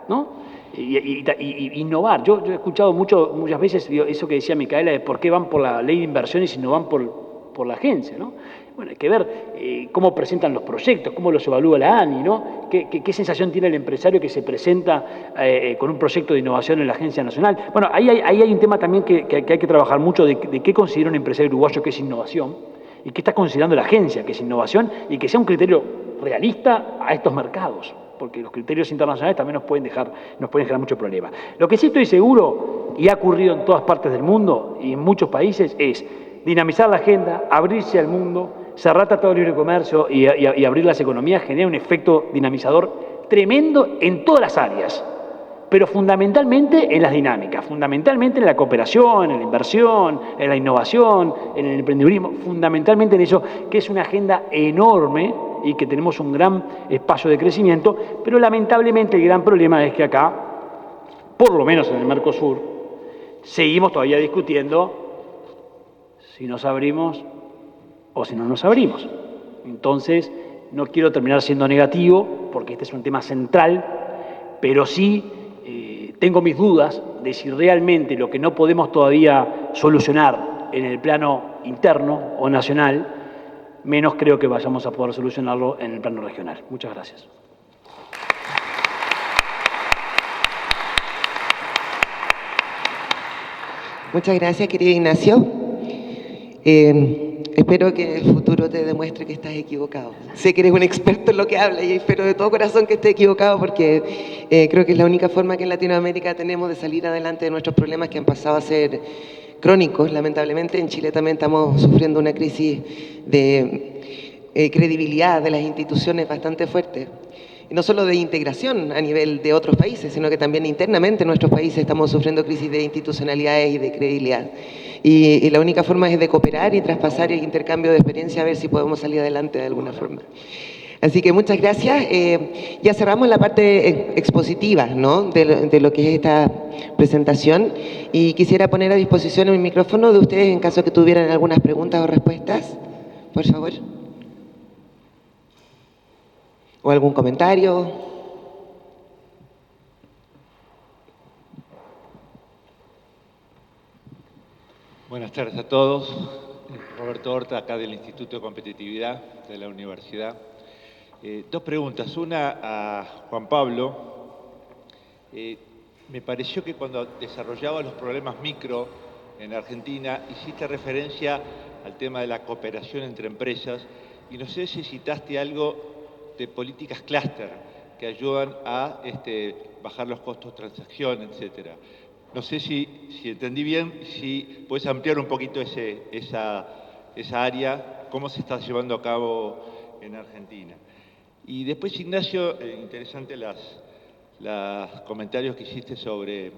E: ¿no? Y innovar. Yo he escuchado muchas veces eso que decía Micaela de por qué van por la ley de inversiones y no van por la agencia, ¿no? Bueno, hay que ver cómo presentan los proyectos, cómo los evalúa la ANI, ¿no? ¿Qué sensación tiene el empresario que se presenta con un proyecto de innovación en la Agencia Nacional? Bueno, ahí hay un tema también que hay que trabajar mucho de qué considera un empresario uruguayo que es innovación y qué está considerando la agencia que es innovación y que sea un criterio realista a estos mercados, porque los criterios internacionales también nos pueden generar mucho problema. Lo que sí estoy seguro, y ha ocurrido en todas partes del mundo y en muchos países, es dinamizar la agenda, abrirse al mundo, cerrar tratado de libre comercio y abrir las economías genera un efecto dinamizador tremendo en todas las áreas, pero fundamentalmente en las dinámicas, fundamentalmente en la cooperación, en la inversión, en la innovación, en el emprendedurismo, fundamentalmente en eso, que es una agenda enorme y que tenemos un gran espacio de crecimiento, pero lamentablemente el gran problema es que acá, por lo menos en el Mercosur, seguimos todavía discutiendo si nos abrimos o si no nos abrimos. Entonces, no quiero terminar siendo negativo, porque este es un tema central, pero sí tengo mis dudas de si realmente lo que no podemos todavía solucionar en el plano interno o nacional, menos creo que vayamos a poder solucionarlo en el plano regional. Muchas gracias.
B: Muchas gracias, querido Ignacio. Espero que el futuro te demuestre que estás equivocado. Sé que eres un experto en lo que hablas y espero de todo corazón que estés equivocado porque creo que es la única forma que en Latinoamérica tenemos de salir adelante de nuestros problemas que han pasado a ser crónicos, lamentablemente. En Chile también estamos sufriendo una crisis de credibilidad de las instituciones bastante fuerte. Y no solo de integración a nivel de otros países, sino que también internamente en nuestros países estamos sufriendo crisis de institucionalidades y de credibilidad. Y la única forma es de cooperar y traspasar el intercambio de experiencia a ver si podemos salir adelante de alguna forma. Así que muchas gracias. Ya cerramos la parte expositiva, ¿no?, de lo que es esta presentación y quisiera poner a disposición el micrófono de ustedes en caso que tuvieran algunas preguntas o respuestas, por favor. ¿O algún comentario?
F: Buenas tardes a todos. Roberto Horta, acá del Instituto de Competitividad de la Universidad. Dos preguntas. Una a Juan Pablo. Me pareció que cuando desarrollaba los problemas micro en Argentina, hiciste referencia al tema de la cooperación entre empresas y no sé si citaste algo de políticas clúster que ayudan a bajar los costos de transacción, etcétera. No sé si entendí bien, si puedes ampliar un poquito esa área, cómo se está llevando a cabo en Argentina. Y después, Ignacio, interesante los comentarios que hiciste sobre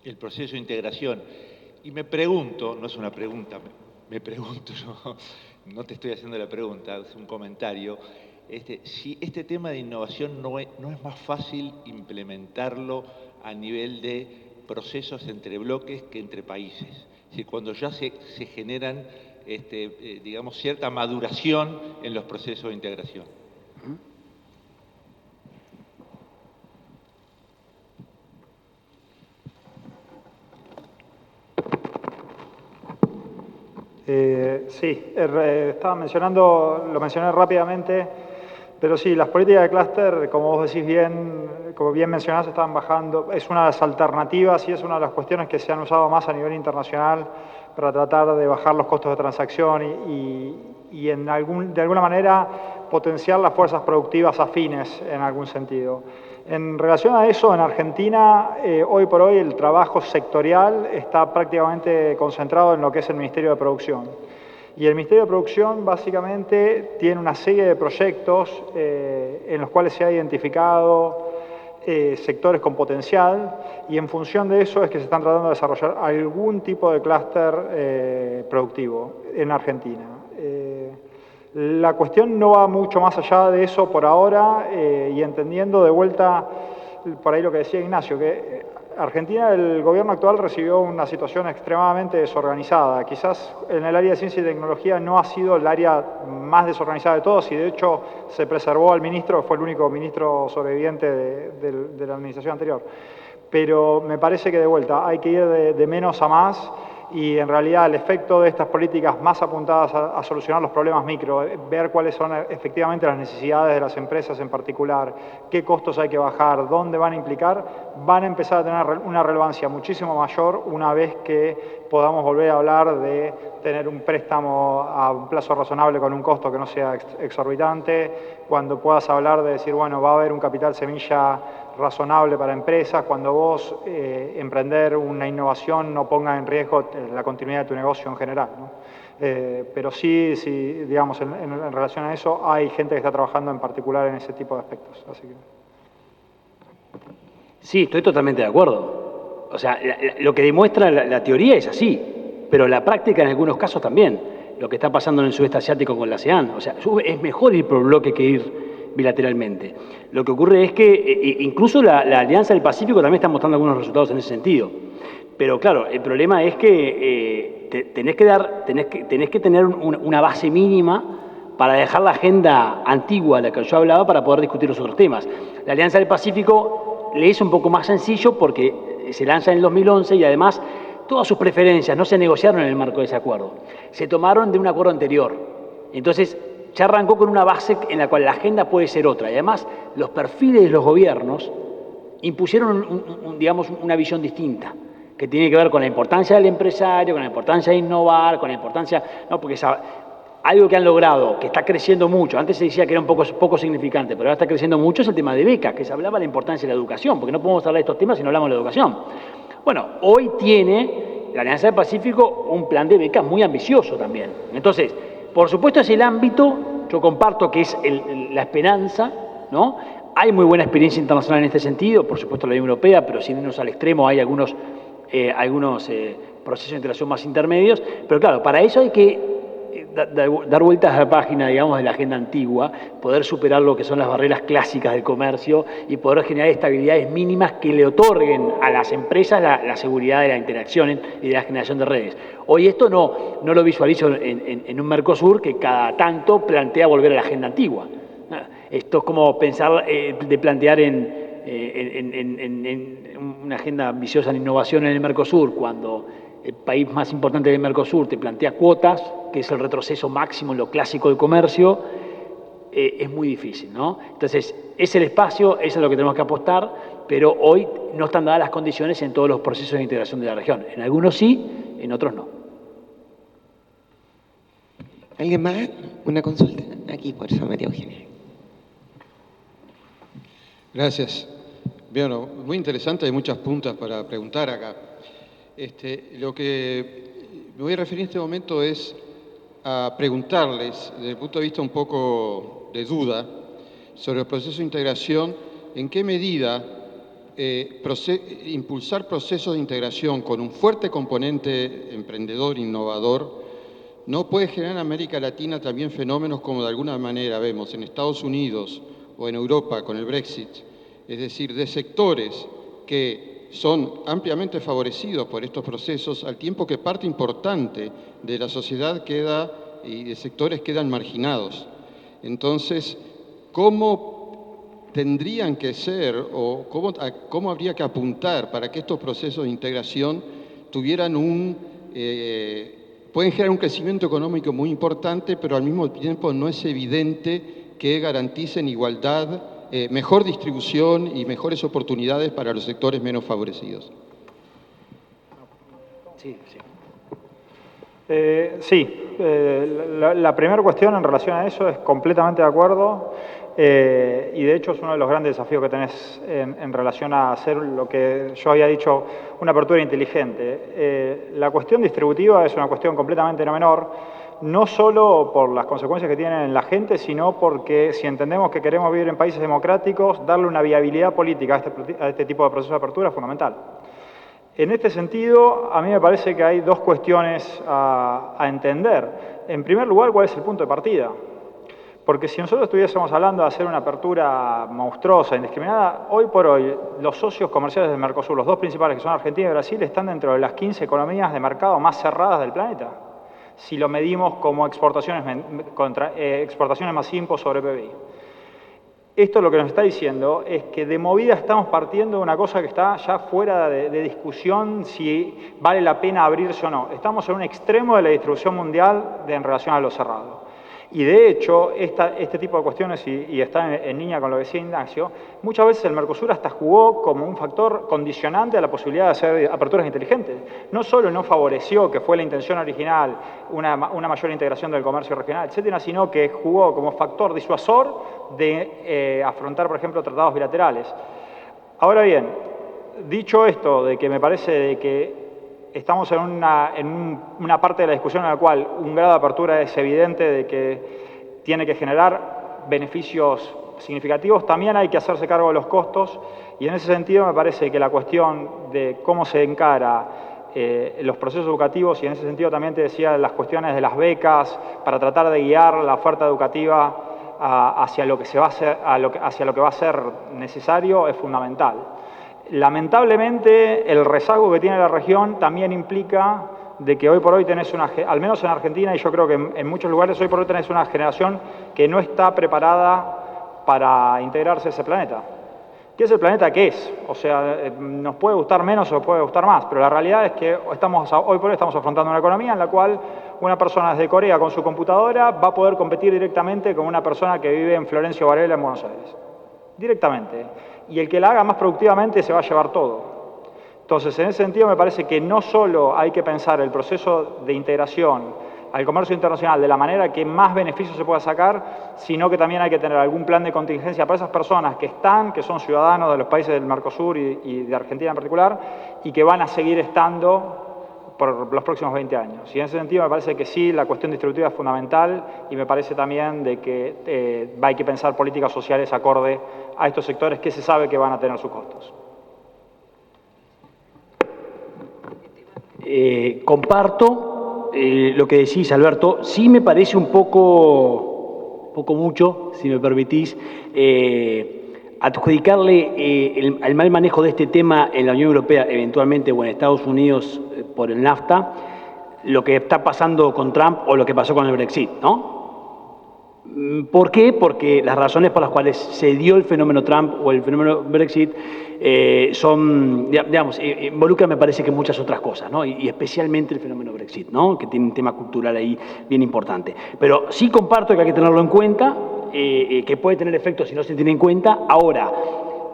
F: el proceso de integración. Y me pregunto, no es una pregunta, me pregunto yo, no te estoy haciendo la pregunta, es un comentario, si este tema de innovación no es más fácil implementarlo a nivel de procesos entre bloques que entre países. Si cuando ya se generan, digamos, cierta maduración en los procesos de integración.
C: Sí, estaba mencionando, lo mencioné rápidamente, pero sí, las políticas de clúster, como vos decís bien, como bien mencionás, están bajando. Es una de las alternativas y es una de las cuestiones que se han usado más a nivel internacional para tratar de bajar los costos de transacción y de alguna manera potenciar las fuerzas productivas afines en algún sentido. En relación a eso, en Argentina, hoy por hoy el trabajo sectorial está prácticamente concentrado en lo que es el Ministerio de Producción. Y el Ministerio de Producción básicamente tiene una serie de proyectos en los cuales se ha identificado sectores con potencial y en función de eso es que se están tratando de desarrollar algún tipo de clúster productivo en Argentina. La cuestión no va mucho más allá de eso por ahora y entendiendo de vuelta por ahí lo que decía Ignacio, que Argentina, el gobierno actual recibió una situación extremadamente desorganizada. Quizás en el área de ciencia y tecnología no ha sido el área más desorganizada de todos y de hecho se preservó al ministro, fue el único ministro sobreviviente de la administración anterior. Pero me parece que de vuelta hay que ir de menos a más y en realidad el efecto de estas políticas más apuntadas a solucionar los problemas micro, ver cuáles son efectivamente las necesidades de las empresas en particular, qué costos hay que bajar, dónde van a implicar, van a empezar a tener una relevancia muchísimo mayor una vez que podamos volver a hablar de tener un préstamo a un plazo razonable con un costo que no sea exorbitante, cuando puedas hablar de decir, bueno, va a haber un capital semilla razonable para empresas, cuando vos emprender una innovación no ponga en riesgo la continuidad de tu negocio en general, ¿no? Pero sí, digamos, en relación a eso, hay gente que está trabajando en particular en ese tipo de aspectos. Así que...
E: Sí, estoy totalmente de acuerdo. O sea, lo que demuestra la teoría es así, pero la práctica en algunos casos también. Lo que está pasando en el sudeste asiático con la ASEAN. O sea, es mejor ir por bloque que ir bilateralmente. Lo que ocurre es que incluso la Alianza del Pacífico también está mostrando algunos resultados en ese sentido. Pero claro, el problema es que tenés que tener una base mínima para dejar la agenda antigua de la que yo hablaba para poder discutir los otros temas. La Alianza del Pacífico le es un poco más sencillo porque se lanza en el 2011 y además todas sus preferencias no se negociaron en el marco de ese acuerdo. Se tomaron de un acuerdo anterior. Entonces, ya arrancó con una base en la cual la agenda puede ser otra. Y además, los perfiles de los gobiernos impusieron, digamos, una visión distinta, que tiene que ver con la importancia del empresario, con la importancia de innovar, con la importancia... No, porque algo que han logrado, que está creciendo mucho, antes se decía que era un poco significante, pero ahora está creciendo mucho, es el tema de becas, que se hablaba de la importancia de la educación, porque no podemos hablar de estos temas si no hablamos de la educación. Bueno, hoy tiene la Alianza del Pacífico un plan de becas muy ambicioso también. Entonces, por supuesto es el ámbito, yo comparto que es la esperanza, ¿no? Hay muy buena experiencia internacional en este sentido, por supuesto la Unión Europea, pero sin irnos al extremo hay algunos procesos de integración más intermedios, pero claro, para eso hay que dar vueltas a la página, digamos, de la agenda antigua, poder superar lo que son las barreras clásicas del comercio y poder generar estabilidades mínimas que le otorguen a las empresas la seguridad de la interacción y de la generación de redes. Hoy esto no lo visualizo en un Mercosur que cada tanto plantea volver a la agenda antigua. Esto es como pensar de plantear en una agenda ambiciosa en innovación en el Mercosur, cuando el país más importante del Mercosur te plantea cuotas, que es el retroceso máximo en lo clásico del comercio, es muy difícil, ¿no? Entonces, es el espacio, eso es lo que tenemos que apostar, pero hoy no están dadas las condiciones en todos los procesos de integración de la región. En algunos sí, en otros no.
B: ¿Alguien más? Una consulta. Aquí, por eso, María Eugenia.
A: Gracias. Bueno, muy interesante, hay muchas puntas para preguntar acá. Lo que me voy a referir en este momento es a preguntarles, desde el punto de vista un poco de duda, sobre el proceso de integración, en qué medida impulsar procesos de integración con un fuerte componente emprendedor, innovador, no puede generar en América Latina también fenómenos como de alguna manera vemos en Estados Unidos o en Europa con el Brexit, es decir, de sectores que son ampliamente favorecidos por estos procesos, al tiempo que parte importante de la sociedad y de sectores quedan marginados. Entonces, ¿cómo tendrían que ser o cómo habría que apuntar para que estos procesos de integración tuvieran pueden generar un crecimiento económico muy importante, pero al mismo tiempo no es evidente que garanticen igualdad, mejor distribución y mejores oportunidades para los sectores menos favorecidos?
C: La primera cuestión en relación a eso es completamente de acuerdo y de hecho es uno de los grandes desafíos que tenés en relación a hacer lo que yo había dicho, una apertura inteligente. La cuestión distributiva es una cuestión completamente no menor, no solo por las consecuencias que tienen en la gente, sino porque si entendemos que queremos vivir en países democráticos, darle una viabilidad política a este tipo de proceso de apertura es fundamental. En este sentido, a mí me parece que hay dos cuestiones a entender. En primer lugar, ¿cuál es el punto de partida? Porque si nosotros estuviésemos hablando de hacer una apertura monstruosa, indiscriminada, hoy por hoy los socios comerciales del Mercosur, los dos principales que son Argentina y Brasil, están dentro de las 15 economías de mercado más cerradas del planeta, si lo medimos como exportaciones más impuestos sobre PBI. Esto lo que nos está diciendo es que de movida estamos partiendo de una cosa que está ya fuera de discusión si vale la pena abrirse o no. Estamos en un extremo de la distribución mundial en relación a lo cerrado. Y de hecho, este tipo de cuestiones, y está en línea con lo que decía Ignacio, muchas veces el Mercosur hasta jugó como un factor condicionante a la posibilidad de hacer aperturas inteligentes. No solo no favoreció, que fue la intención original, una mayor integración del comercio regional, etcétera, sino que jugó como factor disuasor de afrontar, por ejemplo, tratados bilaterales. Ahora bien, dicho esto, de que me parece de que estamos en una parte de la discusión en la cual un grado de apertura es evidente de que tiene que generar beneficios significativos, también hay que hacerse cargo de los costos, y en ese sentido me parece que la cuestión de cómo se encara los procesos educativos, y en ese sentido también te decía las cuestiones de las becas, para tratar de guiar la oferta educativa hacia lo que se va a hacer, hacia lo que va a ser necesario, es fundamental. Lamentablemente, el rezago que tiene la región también implica de que hoy por hoy tenés al menos en Argentina, y yo creo que en muchos lugares hoy por hoy tenés una generación que no está preparada para integrarse a ese planeta. ¿Qué es el planeta que es? O sea, nos puede gustar menos o puede gustar más, pero la realidad es que hoy por hoy estamos afrontando una economía en la cual una persona desde Corea con su computadora va a poder competir directamente con una persona que vive en Florencio Varela en Buenos Aires. Directamente. Y el que la haga más productivamente se va a llevar todo. Entonces, en ese sentido me parece que no solo hay que pensar el proceso de integración al comercio internacional de la manera que más beneficios se pueda sacar, sino que también hay que tener algún plan de contingencia para esas personas que son ciudadanos de los países del Mercosur y de Argentina en particular, y que van a seguir estando por los próximos 20 años. Y en ese sentido me parece que sí, la cuestión distributiva es fundamental, y me parece también de que hay que pensar políticas sociales acorde a estos sectores que se sabe que van a tener sus costos.
E: Comparto lo que decís, Alberto. Sí me parece un poco mucho, si me permitís, adjudicarle el mal manejo de este tema en la Unión Europea, eventualmente, o en Estados Unidos por el NAFTA, lo que está pasando con Trump o lo que pasó con el Brexit, ¿no? ¿Por qué? Porque las razones por las cuales se dio el fenómeno Trump o el fenómeno Brexit involucran, me parece, que muchas otras cosas, ¿no? Y especialmente el fenómeno Brexit, ¿no? Que tiene un tema cultural ahí bien importante. Pero sí comparto que hay que tenerlo en cuenta, que puede tener efectos si no se tiene en cuenta. Ahora,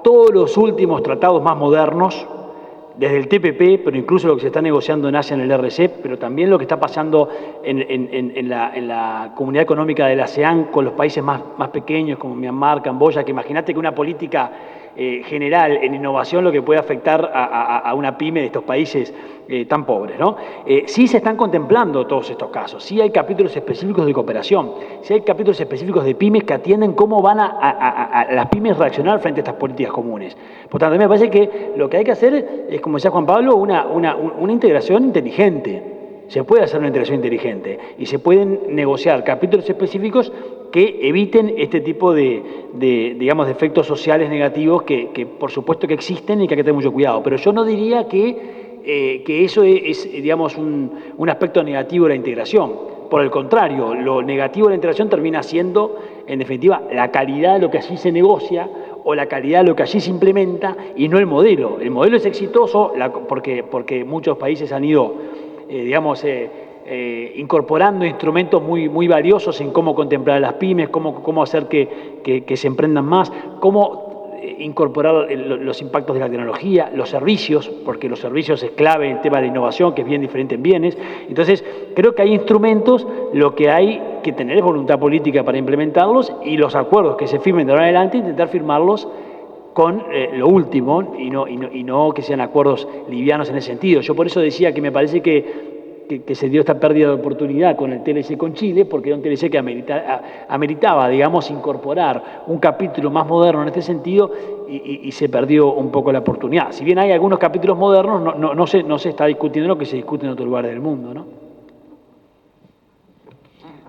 E: todos los últimos tratados más modernos, desde el TPP, pero incluso lo que se está negociando en Asia en el RCEP, pero también lo que está pasando en la Comunidad Económica de la ASEAN con los países más pequeños como Myanmar, Camboya, que imagínate que una política general en innovación lo que puede afectar a una pyme de estos países tan pobres, ¿no? Sí se están contemplando todos estos casos, sí hay capítulos específicos de cooperación, sí hay capítulos específicos de pymes que atienden cómo van a las pymes reaccionar frente a estas políticas comunes. Por tanto, me parece que lo que hay que hacer es, como decía Juan Pablo, una integración inteligente. Se puede hacer una integración inteligente y se pueden negociar capítulos específicos que eviten este tipo de efectos sociales negativos que por supuesto que existen y que hay que tener mucho cuidado. Pero yo no diría que eso es digamos, un aspecto negativo de la integración. Por el contrario, lo negativo de la integración termina siendo, en definitiva, la calidad de lo que allí se negocia o la calidad de lo que allí se implementa y no el modelo. El modelo es exitoso porque muchos países han ido incorporando instrumentos muy valiosos en cómo contemplar a las pymes, cómo hacer que se emprendan más, cómo incorporar los impactos de la tecnología, los servicios, porque los servicios es clave en el tema de la innovación, que es bien diferente en bienes. Entonces, creo que hay instrumentos, lo que hay que tener es voluntad política para implementarlos, y los acuerdos que se firmen de ahora en adelante, intentar firmarlos con lo último y no que sean acuerdos livianos en ese sentido. Yo por eso decía que me parece que que se dio esta pérdida de oportunidad con el TLC con Chile, porque era un TLC que ameritaba, digamos, incorporar un capítulo más moderno en este sentido y se perdió un poco la oportunidad. Si bien hay algunos capítulos modernos, no se está discutiendo lo que se discute en otros lugares del mundo, ¿no?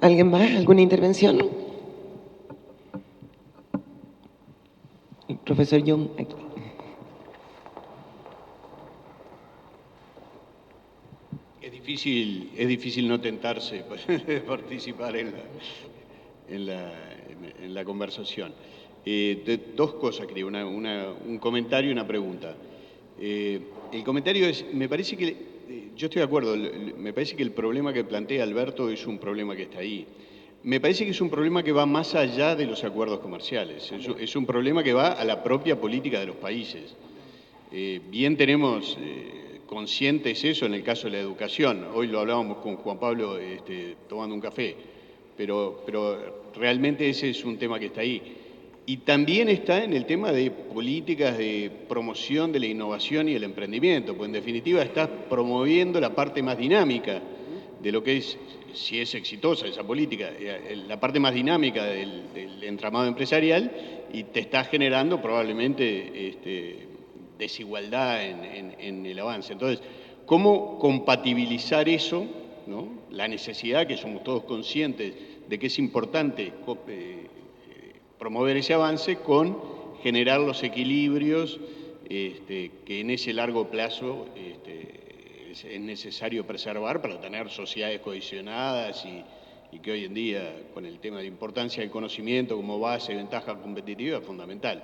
B: ¿Alguien más? ¿Alguna intervención? El profesor Jung, aquí.
A: Es difícil no tentarse de participar en la conversación. Dos cosas, creo, un comentario y una pregunta. El comentario es, me parece que, yo estoy de acuerdo, me parece que el problema que plantea Alberto es un problema que está ahí. Me parece que es un problema que va más allá de los acuerdos comerciales, es un problema que va a la propia política de los países. Bien tenemos conscientes eso en el caso de la educación. Hoy lo hablábamos con Juan Pablo tomando un café, pero realmente ese es un tema que está ahí. Y también está en el tema de políticas de promoción de la innovación y el emprendimiento, pues en definitiva está promoviendo la parte más dinámica de lo que es, si es exitosa esa política, la parte más dinámica del entramado empresarial, y te está generando probablemente desigualdad en el avance. Entonces, ¿cómo compatibilizar eso, ¿no? La necesidad, que somos todos conscientes de que es importante promover ese avance, con generar los equilibrios que en ese largo plazo es necesario preservar para tener sociedades cohesionadas y que hoy en día, con el tema de la importancia del conocimiento como base y ventaja competitiva, es fundamental,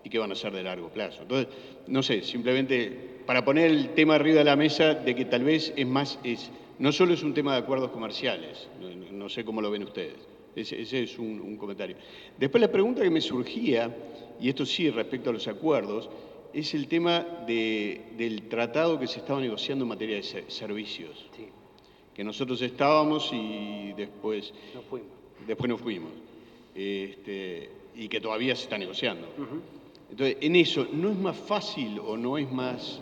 A: y que van a ser de largo plazo. Entonces, no sé, simplemente para poner el tema arriba de la mesa de que tal vez no solo es un tema de acuerdos comerciales, no sé cómo lo ven ustedes. Ese es un comentario. Después la pregunta que me surgía, y esto sí respecto a los acuerdos, es el tema del tratado que se estaba negociando en materia de servicios.
E: Sí.
A: Que nosotros estábamos y después
E: No fuimos.
A: Y que todavía se está negociando.
E: Uh-huh.
A: Entonces, en eso, ¿no es más fácil o no es más,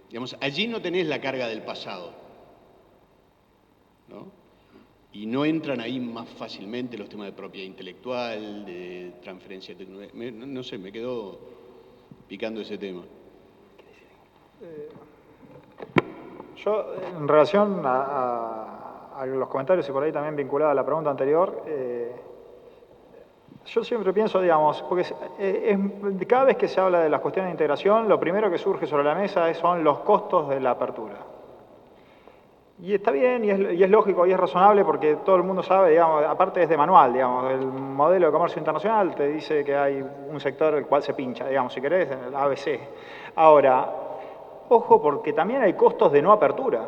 A: digamos, allí no tenés la carga del pasado, ¿no? Y no entran ahí más fácilmente los temas de propiedad intelectual, de transferencia de tecnología. No sé, me quedó picando ese tema.
C: Yo, en relación a los comentarios y por ahí también vinculado a la pregunta anterior, yo siempre pienso, digamos, porque cada vez que se habla de las cuestiones de integración, lo primero que surge sobre la mesa son los costos de la apertura. Y está bien, y es lógico, y es razonable, porque todo el mundo sabe, digamos, aparte es de manual, digamos, el modelo de comercio internacional te dice que hay un sector el cual se pincha, digamos, si querés, en el ABC. Ahora, ojo, porque también hay costos de no apertura.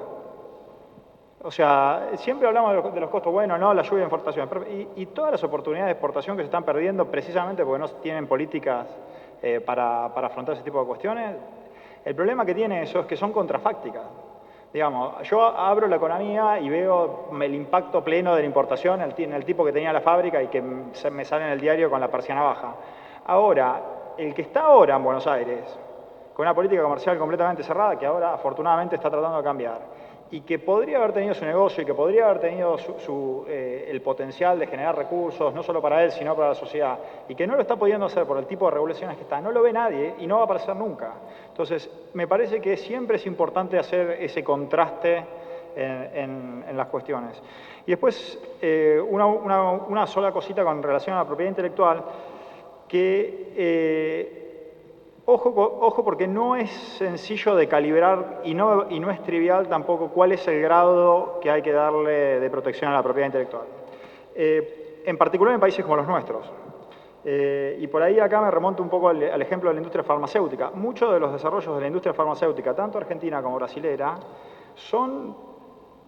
C: O sea, siempre hablamos de los costos, bueno, no, la lluvia de importación, y todas las oportunidades de exportación que se están perdiendo precisamente porque no tienen políticas para afrontar ese tipo de cuestiones. El problema que tiene eso es que son contrafácticas. Digamos, yo abro la economía y veo el impacto pleno de la importación en el tipo que tenía la fábrica y que me sale en el diario con la persiana baja. Ahora, el que está ahora en Buenos Aires, con una política comercial completamente cerrada, que ahora afortunadamente está tratando de cambiar, y que podría haber tenido su negocio y que podría haber tenido el potencial de generar recursos, no solo para él, sino para la sociedad, y que no lo está pudiendo hacer por el tipo de regulaciones que está, no lo ve nadie y no va a aparecer nunca. Entonces, me parece que siempre es importante hacer ese contraste en las cuestiones. Y después, una sola cosita con relación a la propiedad intelectual, que ojo porque no es sencillo de calibrar y no es trivial tampoco cuál es el grado que hay que darle de protección a la propiedad intelectual. En particular en países como los nuestros. Y por ahí acá me remonto un poco al ejemplo de la industria farmacéutica. Muchos de los desarrollos de la industria farmacéutica, tanto argentina como brasilera, son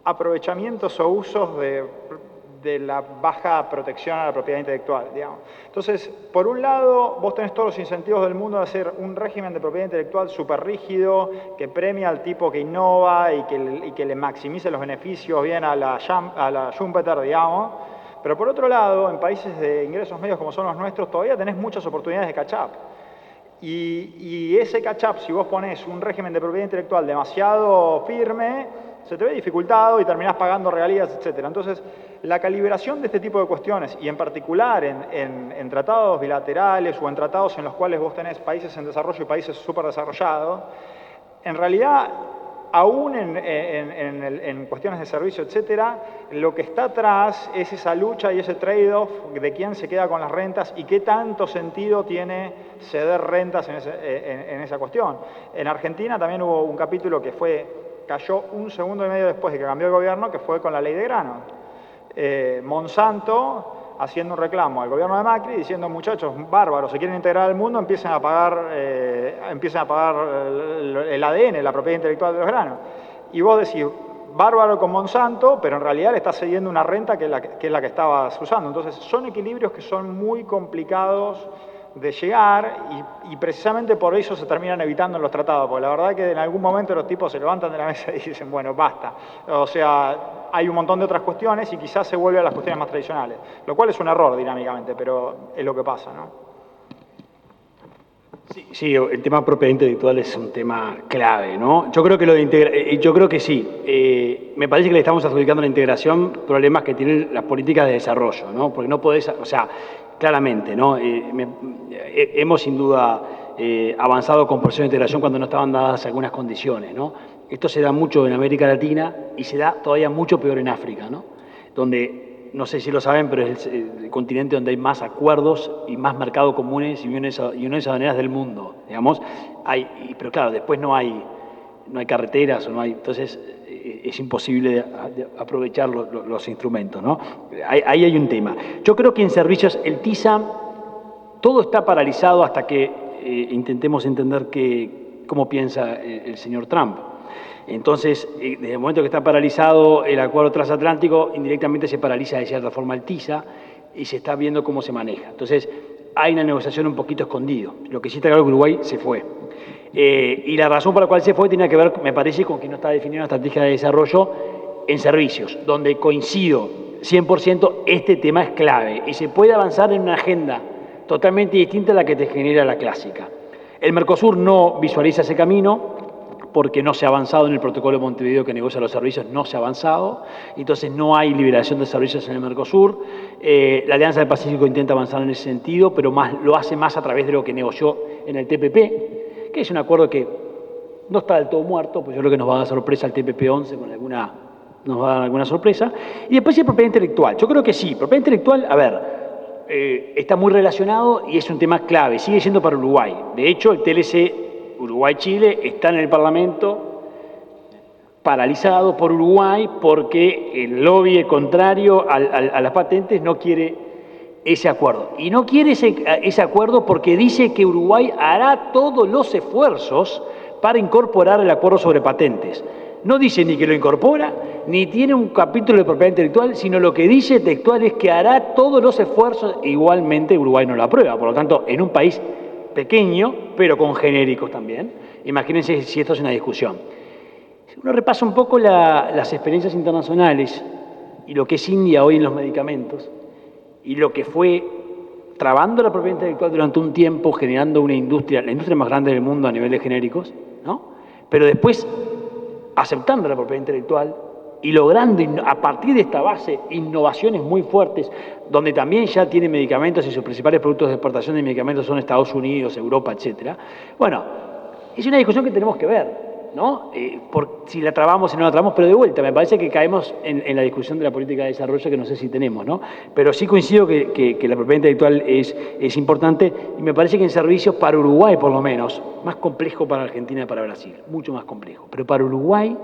C: aprovechamientos o usos de la baja protección a la propiedad intelectual, digamos. Entonces, por un lado, vos tenés todos los incentivos del mundo de hacer un régimen de propiedad intelectual súper rígido, que premia al tipo que innova y que le maximice los beneficios bien a la Schumpeter, digamos. Pero por otro lado, en países de ingresos medios como son los nuestros, todavía tenés muchas oportunidades de catch-up. Y ese catch-up, si vos ponés un régimen de propiedad intelectual demasiado firme, se te ve dificultado y terminás pagando regalías, etc. Entonces, la calibración de este tipo de cuestiones, y en particular en tratados bilaterales o en tratados en los cuales vos tenés países en desarrollo y países súper desarrollados, en realidad, aún en cuestiones de servicio, etcétera, lo que está atrás es esa lucha y ese trade-off de quién se queda con las rentas y qué tanto sentido tiene ceder rentas en esa cuestión. En Argentina también hubo un capítulo que cayó 1 segundo y medio después de que cambió el gobierno, que fue con la ley de grano. Monsanto haciendo un reclamo al gobierno de Macri diciendo, muchachos, bárbaros, se quieren integrar al mundo, empiecen a pagar el ADN, la propiedad intelectual de los granos. Y vos decís, bárbaro con Monsanto, pero en realidad le estás cediendo una renta que es la que estabas usando. Entonces son equilibrios que son muy complicados de llegar y precisamente por eso se terminan evitando en los tratados, porque la verdad que en algún momento los tipos se levantan de la mesa y dicen, bueno, basta. O sea, hay un montón de otras cuestiones y quizás se vuelve a las cuestiones más tradicionales, lo cual es un error dinámicamente, pero es lo que pasa, ¿no?
E: Sí, el tema propiedad intelectual es un tema clave, ¿no? Yo creo que yo creo que sí. Me parece que le estamos adjudicando a la integración problemas que tienen las políticas de desarrollo, ¿no? Porque no podés, o sea, claramente, ¿no? Hemos sin duda avanzado con procesos de integración cuando no estaban dadas algunas condiciones, ¿no? Esto se da mucho en América Latina y se da todavía mucho peor en África, ¿no? Donde, no sé si lo saben, pero es el continente donde hay más acuerdos y más mercados comunes y uniones aduaneras del mundo, digamos. Pero claro, después no hay carreteras, entonces es imposible aprovechar los instrumentos, ¿no? Ahí hay un tema. Yo creo que en servicios el TISA, todo está paralizado hasta que intentemos entender cómo piensa el señor Trump. Entonces, desde el momento que está paralizado el acuerdo transatlántico, indirectamente se paraliza de cierta forma el TISA y se está viendo cómo se maneja. Entonces, hay una negociación un poquito escondido. Lo que sí está claro que Uruguay se fue. Y la razón por la cual se fue tiene que ver, me parece, con que no está definida una estrategia de desarrollo en servicios, donde coincido 100%, este tema es clave y se puede avanzar en una agenda totalmente distinta a la que te genera la clásica. El Mercosur no visualiza ese camino porque no se ha avanzado en el protocolo de Montevideo que negocia los servicios, no se ha avanzado, entonces no hay liberación de servicios en el Mercosur. La Alianza del Pacífico intenta avanzar en ese sentido, pero lo hace más a través de lo que negoció en el TPP, que es un acuerdo que no está del todo muerto, pues yo creo que nos va a dar sorpresa el TPP-11 nos va a dar alguna sorpresa. Y después hay propiedad intelectual. Yo creo que sí, propiedad intelectual, a ver, está muy relacionado y es un tema clave, sigue siendo para Uruguay. De hecho, el TLC Uruguay-Chile está en el Parlamento paralizado por Uruguay porque el lobby contrario a las patentes no quiere ese acuerdo. Y no quiere ese acuerdo porque dice que Uruguay hará todos los esfuerzos para incorporar el acuerdo sobre patentes. No dice ni que lo incorpora, ni tiene un capítulo de propiedad intelectual, sino lo que dice textual es que hará todos los esfuerzos. Igualmente Uruguay no lo aprueba. Por lo tanto, en un país pequeño, pero con genéricos también. Imagínense si esto es una discusión. Si uno repasa un poco las experiencias internacionales y lo que es India hoy en los medicamentos y lo que fue trabando la propiedad intelectual durante un tiempo, generando una industria, la industria más grande del mundo a nivel de genéricos, ¿no? Pero después aceptando la propiedad intelectual y logrando a partir de esta base innovaciones muy fuertes, donde también ya tiene medicamentos y sus principales productos de exportación de medicamentos son Estados Unidos, Europa, etc. Bueno, es una discusión que tenemos que ver, ¿no? Por si la trabamos o no la trabamos, pero de vuelta, me parece que caemos en la discusión de la política de desarrollo que no sé si tenemos, ¿no? Pero sí coincido que la propiedad intelectual es importante y me parece que en servicios para Uruguay, por lo menos, más complejo para Argentina y para Brasil, mucho más complejo, pero para Uruguay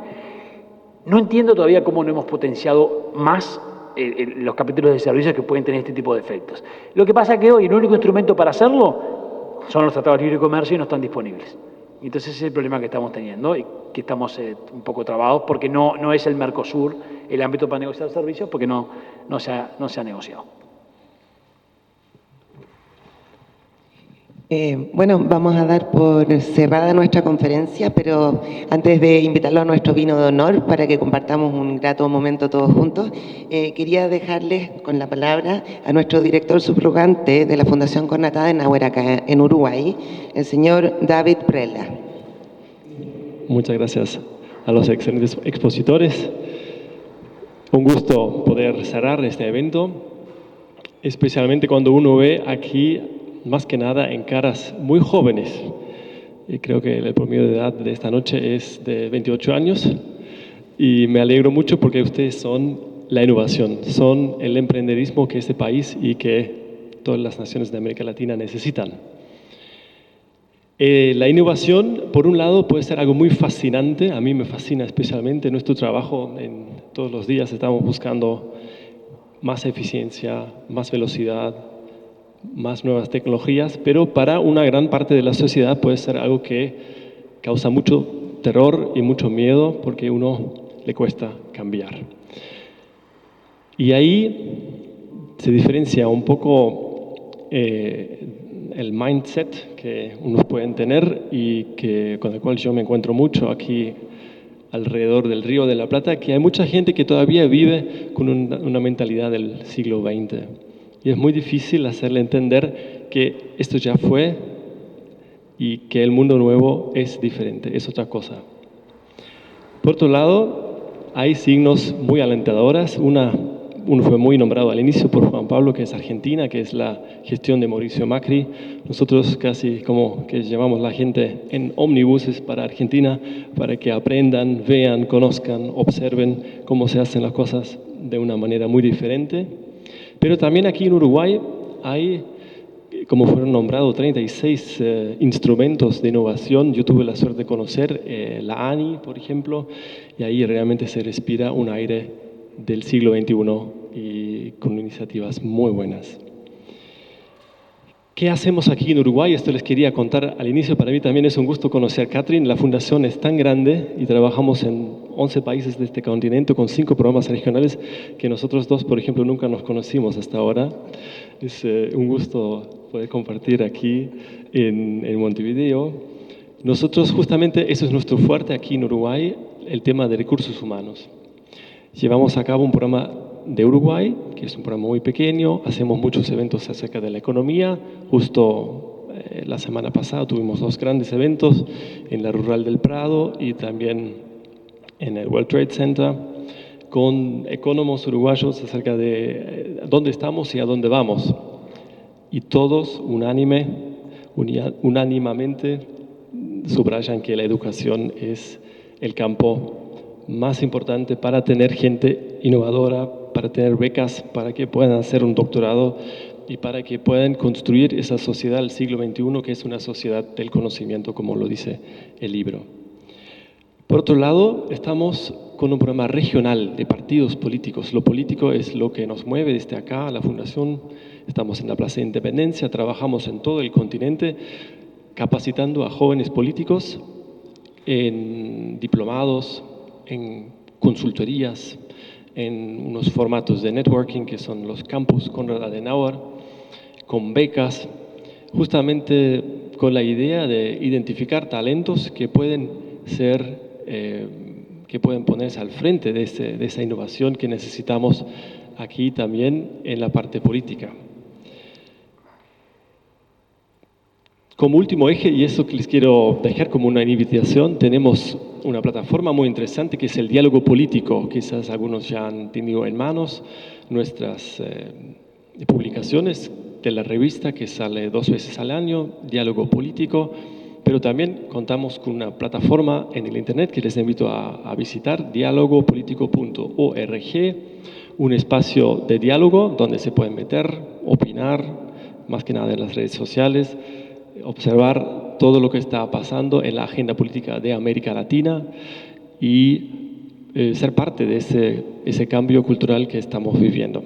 E: no entiendo todavía cómo no hemos potenciado más los capítulos de servicios que pueden tener este tipo de efectos. Lo que pasa es que hoy el único instrumento para hacerlo son los tratados de libre comercio y no están disponibles. Y entonces ese es el problema que estamos teniendo y que estamos un poco trabados porque no es el Mercosur el ámbito para negociar servicios porque no se ha negociado.
B: Bueno, vamos a dar por cerrada nuestra conferencia, pero antes de invitarlo a nuestro vino de honor para que compartamos un grato momento todos juntos, quería dejarles con la palabra a nuestro director subrogante de la Fundación Konrad Adenauer acá en Uruguay, el señor David Prela.
G: Muchas gracias. a los excelentes expositores. Un gusto poder cerrar este evento, especialmente cuando uno ve aquí, más que nada, en caras muy jóvenes. Y creo que el promedio de edad de esta noche es de 28 años. Y me alegro mucho porque ustedes son la innovación, son el emprenderismo que este país y que todas las naciones de América Latina necesitan. La innovación, por un lado, puede ser algo muy fascinante. A mí me fascina especialmente nuestro trabajo. Todos los días estamos buscando más eficiencia, más velocidad, más nuevas tecnologías, pero para una gran parte de la sociedad puede ser algo que causa mucho terror y mucho miedo porque a uno le cuesta cambiar. Y ahí se diferencia un poco el mindset que unos pueden tener y con el cual yo me encuentro mucho aquí alrededor del Río de la Plata, que hay mucha gente que todavía vive con una mentalidad del siglo XX. Y es muy difícil hacerle entender que esto ya fue y que el mundo nuevo es diferente, es otra cosa. Por otro lado, hay signos muy alentadores. Uno fue muy nombrado al inicio por Juan Pablo, que es Argentina, que es la gestión de Mauricio Macri. Nosotros casi como que llevamos la gente en ómnibuses para Argentina para que aprendan, vean, conozcan, observen cómo se hacen las cosas de una manera muy diferente. Pero también aquí en Uruguay hay, como fueron nombrados, 36 instrumentos de innovación. Yo tuve la suerte de conocer la ANI, por ejemplo, y ahí realmente se respira un aire del siglo XXI y con iniciativas muy buenas. ¿Qué hacemos aquí en Uruguay? Esto les quería contar al inicio. Para mí también es un gusto conocer a Catherine. La fundación es tan grande y trabajamos en 11 países de este continente con 5 programas regionales que nosotros dos, por ejemplo, nunca nos conocimos hasta ahora. Es un gusto poder compartir aquí en Montevideo. Nosotros justamente, eso es nuestro fuerte aquí en Uruguay, el tema de recursos humanos. Llevamos a cabo un programa de Uruguay, que es un programa muy pequeño. Hacemos muchos eventos acerca de la economía. Justo la semana pasada tuvimos 2 grandes eventos en la Rural del Prado y también en el World Trade Center con economos uruguayos acerca de dónde estamos y a dónde vamos. Y todos unánimemente subrayan que la educación es el campo más importante para tener gente innovadora, para tener becas, para que puedan hacer un doctorado y para que puedan construir esa sociedad del siglo XXI, que es una sociedad del conocimiento, como lo dice el libro. Por otro lado, estamos con un programa regional de partidos políticos. Lo político es lo que nos mueve desde acá, la Fundación. Estamos en la Plaza de Independencia, trabajamos en todo el continente, capacitando a jóvenes políticos en diplomados, en consultorías, en unos formatos de networking que son los campus Konrad Adenauer, con becas, justamente con la idea de identificar talentos que pueden ponerse al frente de esa innovación que necesitamos aquí también en la parte política. Como último eje, y eso que les quiero dejar como una invitación, tenemos una plataforma muy interesante que es el diálogo político. Quizás algunos ya han tenido en manos nuestras publicaciones de la revista que sale 2 veces al año, Diálogo Político, pero también contamos con una plataforma en el internet que les invito a visitar, dialogopolitico.org, un espacio de diálogo donde se pueden meter, opinar, más que nada en las redes sociales, observar todo lo que está pasando en la agenda política de América Latina y ser parte de ese cambio cultural que estamos viviendo.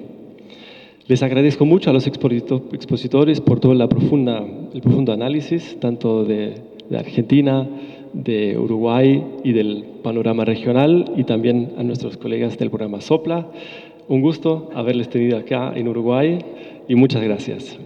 G: Les agradezco mucho a los expositores por todo el profundo análisis, tanto de Argentina, de Uruguay y del panorama regional, y también a nuestros colegas del programa Sopla. Un gusto haberles tenido acá en Uruguay y muchas gracias.